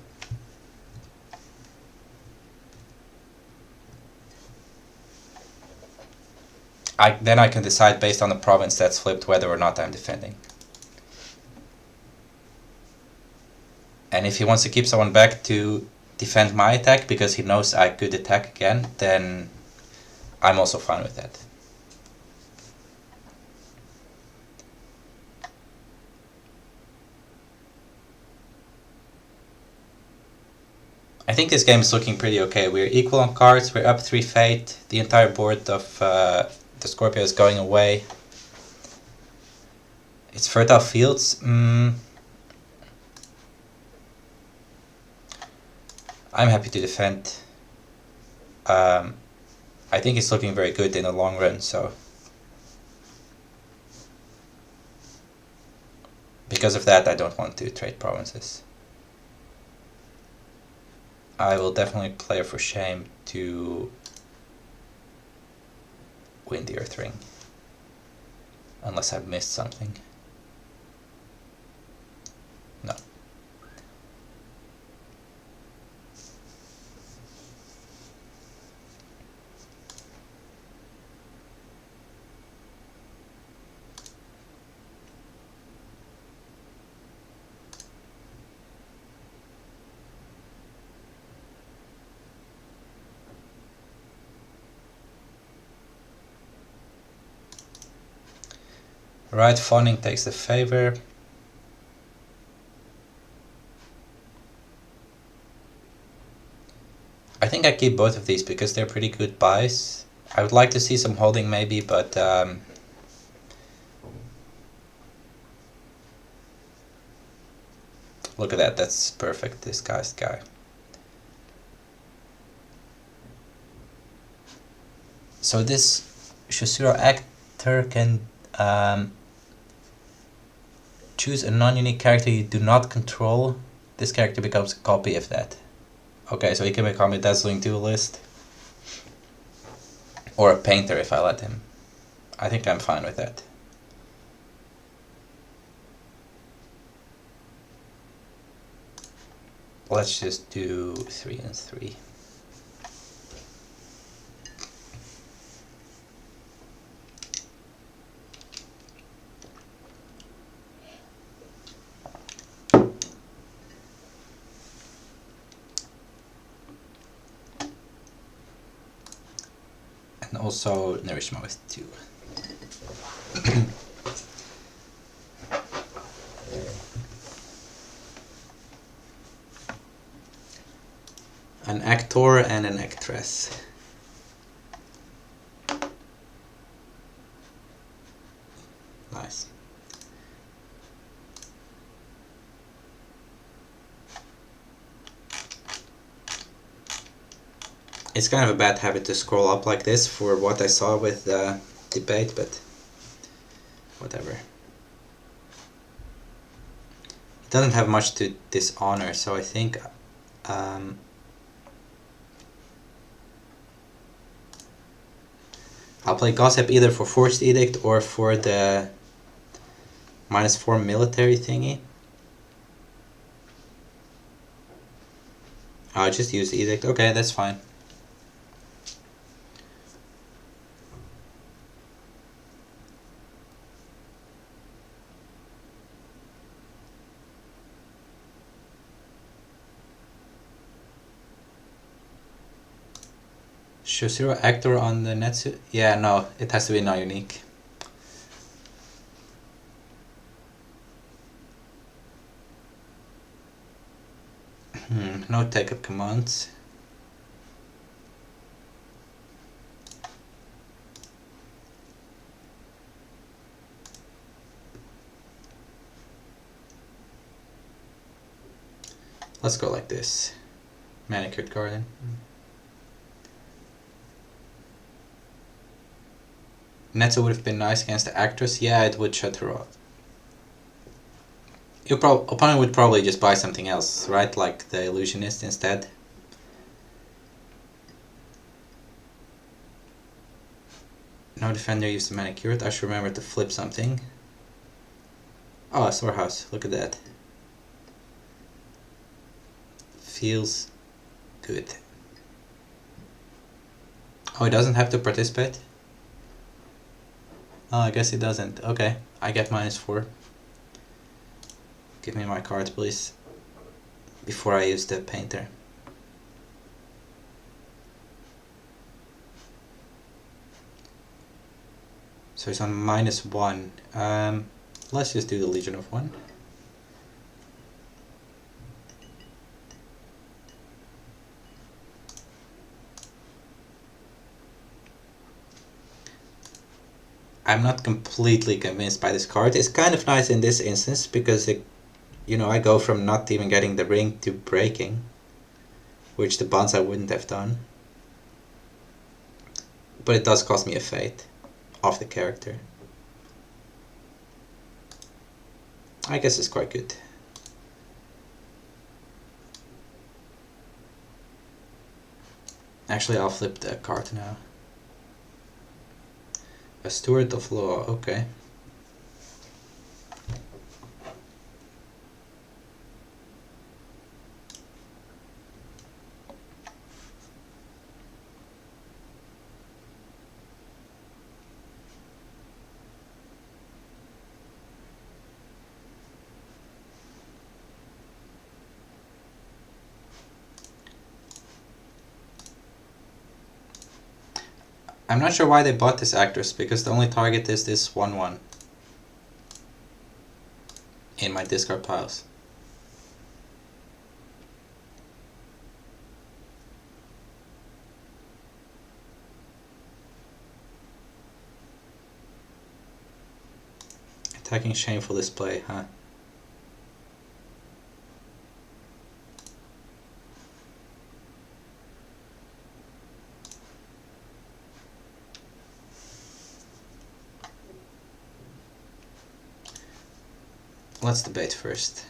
I can decide based on the province that's flipped whether or not I'm defending. And if he wants to keep someone back to defend my attack because he knows I could attack again, then I'm also fine with that. I I think this game is looking pretty okay. We're equal on cards, we're up 3 fate, the entire board of the Scorpio is going away. It's fertile fields. I'm happy to defend. I think it's looking very good in the long run, so because of that I don't want to trade provinces. I will definitely play for shame to win the Earth Ring. Unless I've missed something. No. Right, Fawning takes the favor. I think I keep both of these because they're pretty good buys. I would like to see some holding maybe, but look at that, that's perfect, disguised guy. So this Shosuro actor can choose a non-unique character you do not control. This character becomes a copy of that. Okay, so he can become a dazzling duelist. Or a painter if I let him. I think I'm fine with that. Let's just do 3 and 3. And also Narishma with 2. An actor and an actress. Nice. It's kind of a bad habit to scroll up like this for what I saw with the debate, but whatever. It doesn't have much to dishonor, so I think I'll play Gossip either for Forced Edict or for the -4 military thingy. I'll just use Edict. Okay, that's fine. Shosuro actor on the Netsu? Yeah, no, it has to be non-unique. No take-up commands. Let's go like this. Manicured garden. Netsu would have been nice against the actress. Yeah, it would shut her off. Your opponent would probably just buy something else, right? Like the illusionist instead. No defender used the manicured. I should remember to flip something. Oh, a storehouse. Look at that. Feels good. Oh, it doesn't have to participate? Oh, I guess it doesn't. Okay, I get -4. Give me my cards, please. Before I use the painter. So it's on -1. Let's just do the Legion of 1. I'm not completely convinced by this card. It's kind of nice in this instance because it, you know, I go from not even getting the ring to breaking, which the bonds I wouldn't have done. But it does cost me a fate off the character. I guess it's quite good. Actually, I'll flip the card now. A Steward of Law, okay. I'm not sure why they bought this actress, because the only target is this 1/1 in my discard piles. Attacking Shameful Display, huh? Let's debate first.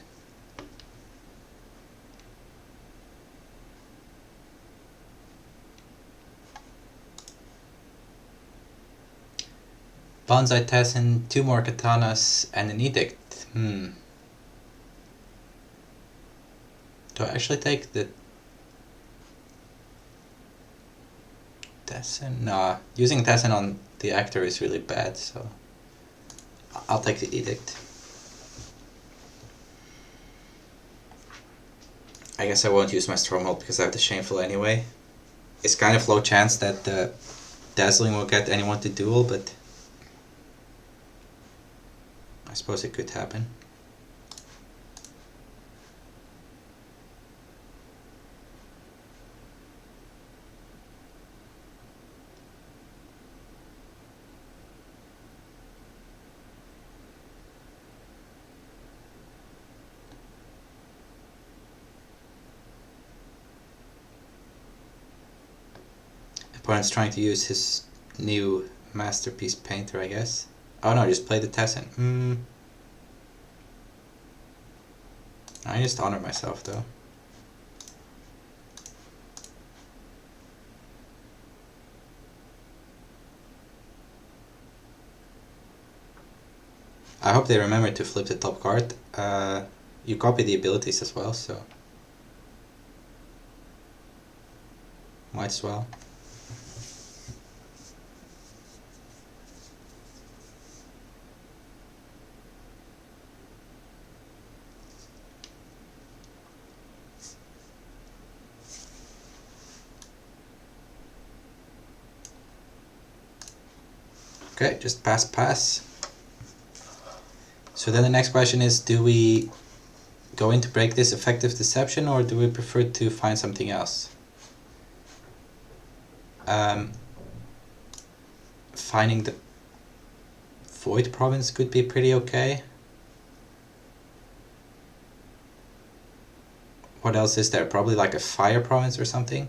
Elegant Tessen, 2 more katanas, and an edict. Do I actually take the Tessen? Nah, using Tessen on the actor is really bad, so I'll take the edict. I guess I won't use my Stronghold because I have the Shameful anyway. It's kind of low chance that the Dazzling will get anyone to duel, but I suppose it could happen. Opponent's trying to use his new Masterpiece Painter, I guess. Oh no, just play the Tessen. I just honor myself though. I hope they remember to flip the top card. You copy the abilities as well, so might as well. Okay, just pass. So then the next question is, do we go in to break this effective deception, or do we prefer to find something else? Finding the Void Province could be pretty okay. What else is there? Probably like a Fire Province or something.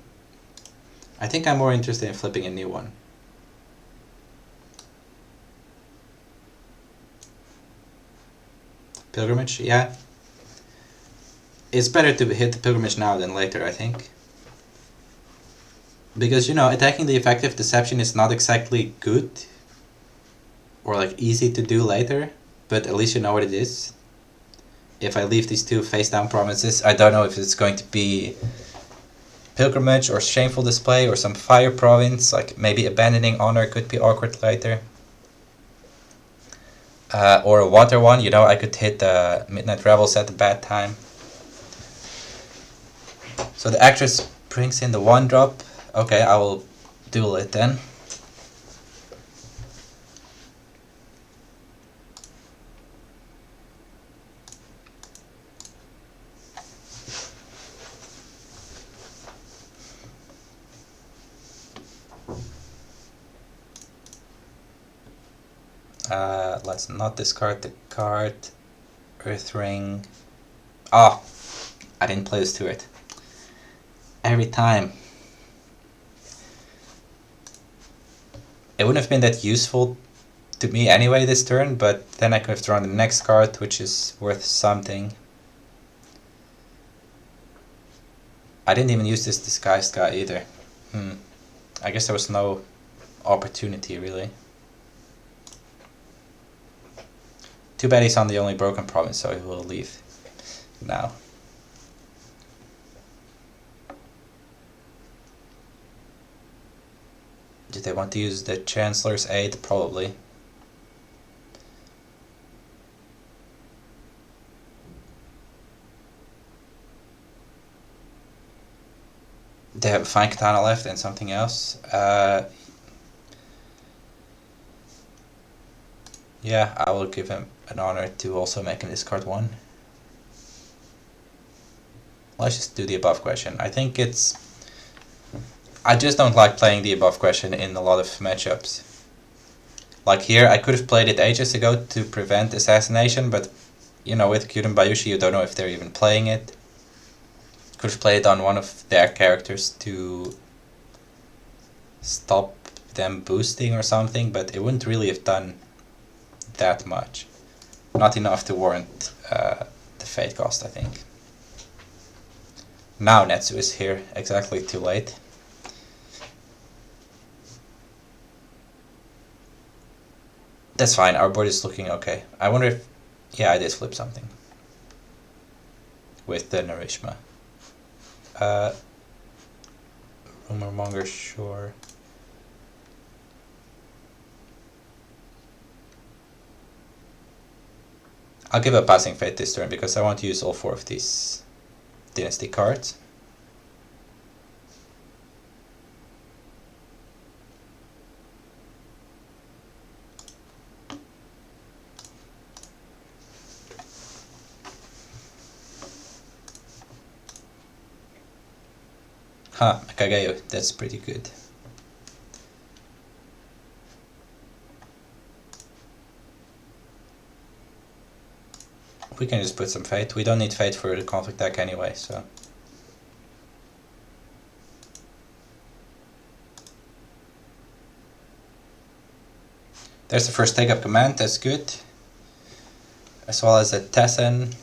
I think I'm more interested in flipping a new one. Pilgrimage, yeah. It's better to hit the Pilgrimage now than later, I think. Because, you know, attacking the effective deception is not exactly good or like easy to do later, but at least you know what it is. If I leave these two face down provinces, I don't know if it's going to be Pilgrimage or Shameful Display or some Fire Province, like maybe Abandoning Honor could be awkward later. Or a water one, you know, I could hit the Midnight Rebels at a bad time. So the actress brings in the 1-drop. Okay, I will duel it then. Let's not discard the card. Earth Ring. Oh, I didn't play this to it. Every time. It wouldn't have been that useful to me anyway this turn, but then I could have drawn the next card, which is worth something. I didn't even use this disguised guy either. I guess there was no opportunity really. Too bad he's on the only broken province, so he will leave now. Did they want to use the Chancellor's Aid? Probably. They have a fine katana left and something else. Yeah, I will give him an honor to also make him discard one. Let's just do the above question. I think it's... I just don't like playing the above question in a lot of matchups. Like here, I could have played it ages ago to prevent assassination, but you know, with Kyuden Bayushi you don't know if they're even playing it. Could have played on one of their characters to stop them boosting or something, but it wouldn't really have done that much. Not enough to warrant the fate cost, I think. Now Netsu is here, exactly too late. That's fine, our board is looking okay. I wonder if... yeah, I did flip something. With the Narishma. Rumor Monger, sure. I'll give a Passing Fate this turn because I want to use all 4 of these Dynasty cards. Huh, Kageo, that's pretty good. We can just put some Fate. We don't need Fate for the conflict deck anyway, so... There's the first take-up command, that's good. As well as a Tessen.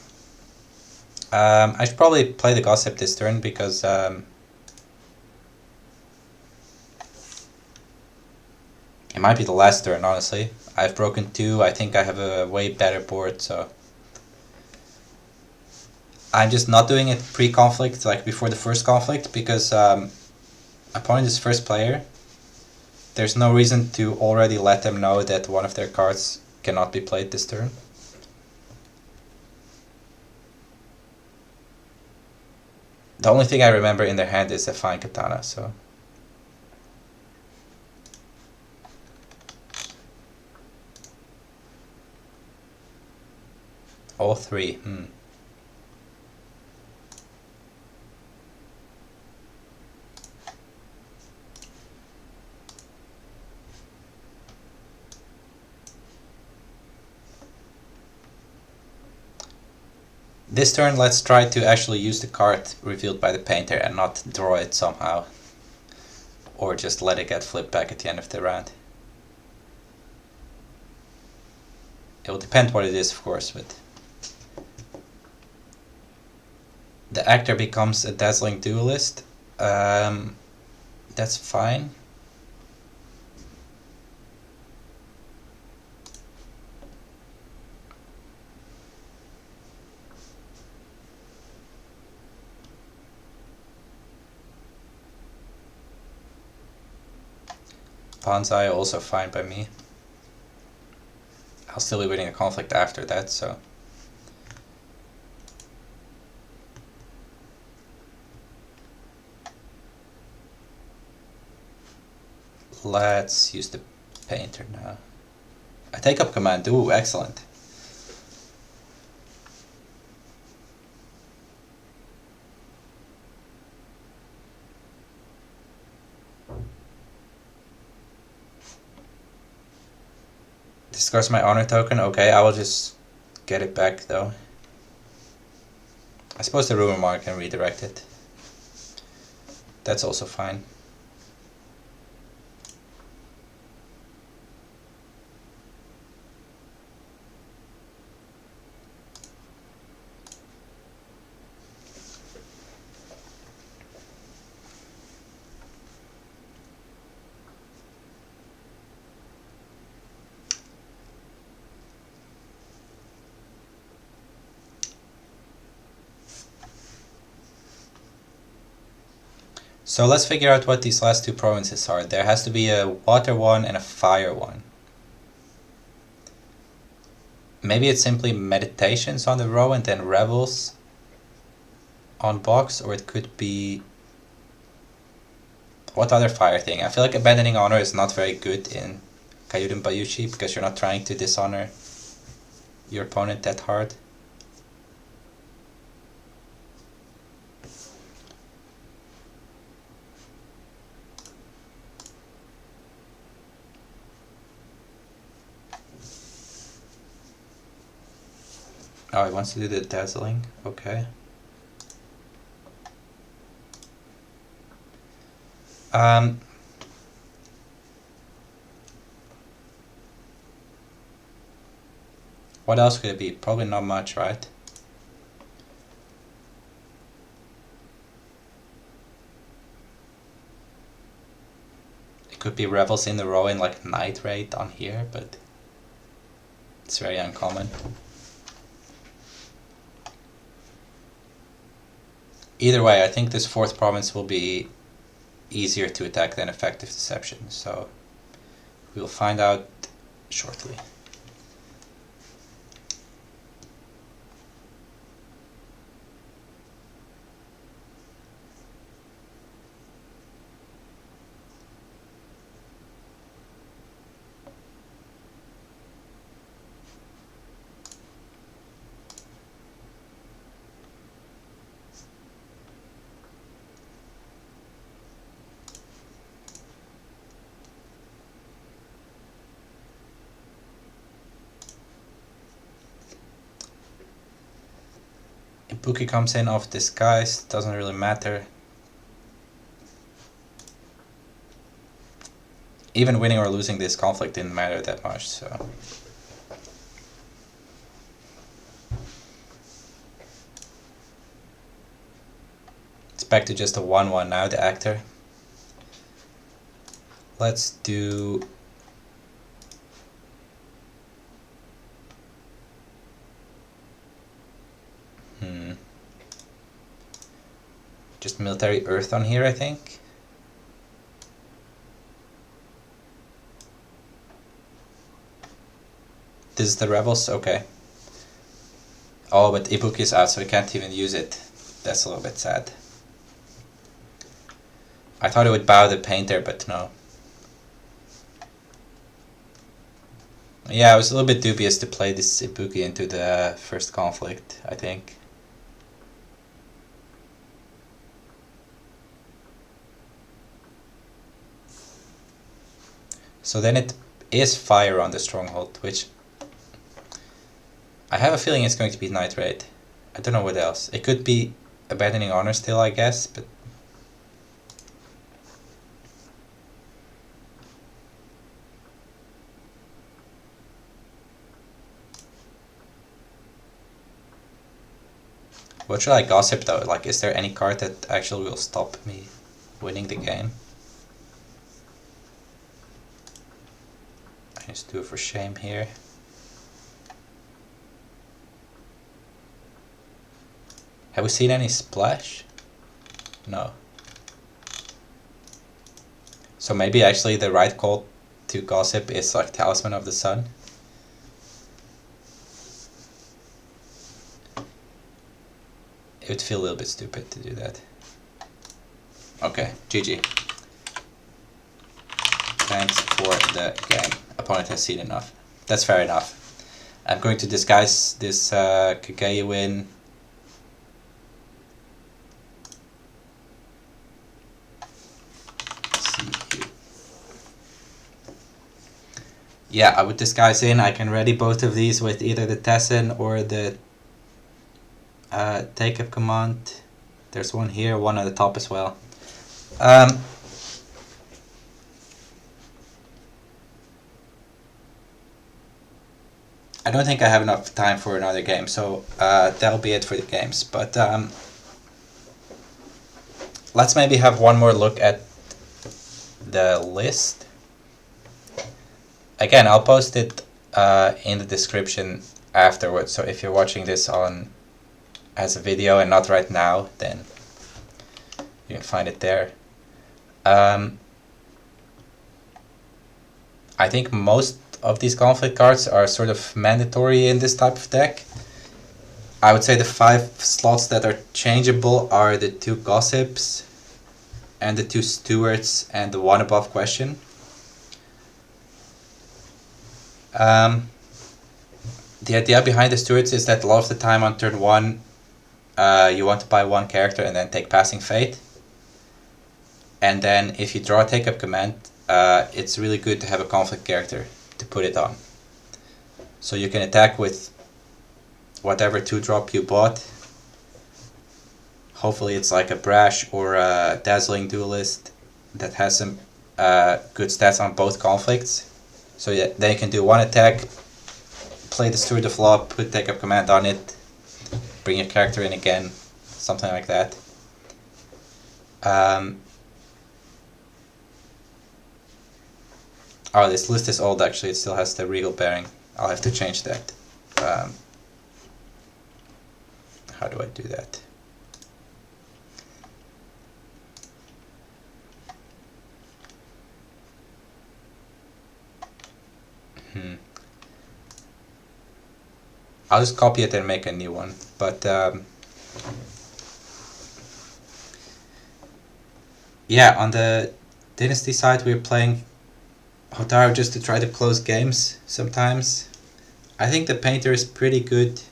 I should probably play the Gossip this turn because... it might be the last turn, honestly. I've broken 2, I think I have a way better board, so... I'm just not doing it pre-conflict, like before the first conflict, because opponent is first player. There's no reason to already let them know that one of their cards cannot be played this turn. The only thing I remember in their hand is a fine katana, so... all 3, This turn, let's try to actually use the card revealed by the painter and not draw it somehow. Or just let it get flipped back at the end of the round. It will depend what it is, of course, but... The actor becomes a dazzling duelist. That's fine. Banzai also fine by me. I'll still be winning a conflict after that, so... Let's use the painter now. I take up command. Ooh, excellent. Discards my honor token. Okay, I will just get it back though. I suppose the rumor mark can redirect it. That's also fine. So let's figure out what these last two provinces are. There has to be a water one and a fire one. Maybe it's simply meditations on the row and then revels on box, or it could be... What other fire thing? I feel like abandoning honor is not very good in Kayuden Bayushi because you're not trying to dishonor your opponent that hard. Oh, he wants to do the dazzling. Okay. What else could it be? Probably not much, right? It could be Revels in the row and like Night Raid on here, but it's very uncommon. Either way, I think this fourth province will be easier to attack than Effective Deception, so we'll find out shortly. Ibuki comes in off disguise, doesn't really matter. Even winning or losing this conflict didn't matter that much, so... It's back to just a 1-1 now, the actor. Let's do... Just military earth on here, I think. This is the rebels? Okay. Oh, but Ibuki is out, so we can't even use it. That's a little bit sad. I thought it would bow the painter, but no. Yeah, I was a little bit dubious to play this Ibuki into the first conflict, I think. So then it is fire on the stronghold, which I have a feeling it's going to be Night Raid. I don't know what else. It could be Abandoning Honor still, I guess, but... What should I gossip though? Like, is there any card that actually will stop me winning the game? I just do it for shame here. Have we seen any splash? No. So maybe actually the right call to gossip is like Talisman of the Sun. It would feel a little bit stupid to do that. Okay, GG. Thanks for the game. Opponent has seen enough. That's fair enough. I'm going to disguise this Kagei win. yeah, I would disguise in. I can ready both of these with either the Tessen or the take up command. There's one here, one at the top as well. I don't think I have enough time for another game, so that'll be it for the games. But let's maybe have one more look at the list. Again, I'll post it in the description afterwards, so if you're watching this on as a video and not right now, then you can find it there. I think most of these conflict cards are sort of mandatory in this type of deck. I would say the 5 slots that are changeable are the 2 gossips and the 2 stewards and the 1 above question. The idea behind the stewards is that a lot of the time on turn 1 you want to buy 1 character and then take passing fate. And then if you draw a take up command, it's really good to have a conflict character to put it on. So you can attack with whatever 2-drop you bought. Hopefully it's like a Brash or a Dazzling Duelist that has some good stats on both conflicts. So yeah, then you can do 1 attack, play the Steward of Law, put take up command on it, bring your character in again, something like that. Oh, this list is old actually, it still has the Regal bearing. I'll have to change that. How do I do that? I'll just copy it and make a new one. But yeah, on the Dynasty side we're playing Hotaru just to try to close games sometimes. I think the Painter is pretty good.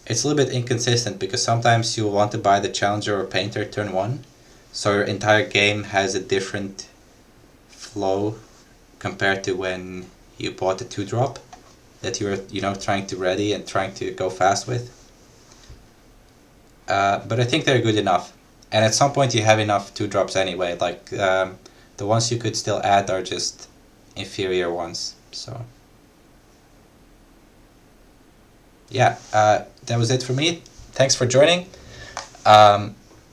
It's a little bit inconsistent because sometimes you want to buy the Challenger or Painter turn 1, so your entire game has a different flow compared to when you bought the 2-drop that you're trying to ready and trying to go fast with. But I think they're good enough, and at some point you have enough 2-drops anyway. Like the ones you could still add are just inferior ones. So yeah, that was it for me. Thanks for joining.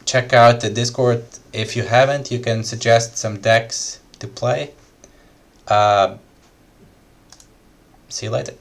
Check out the Discord if you haven't. You can suggest some decks to play. See you later.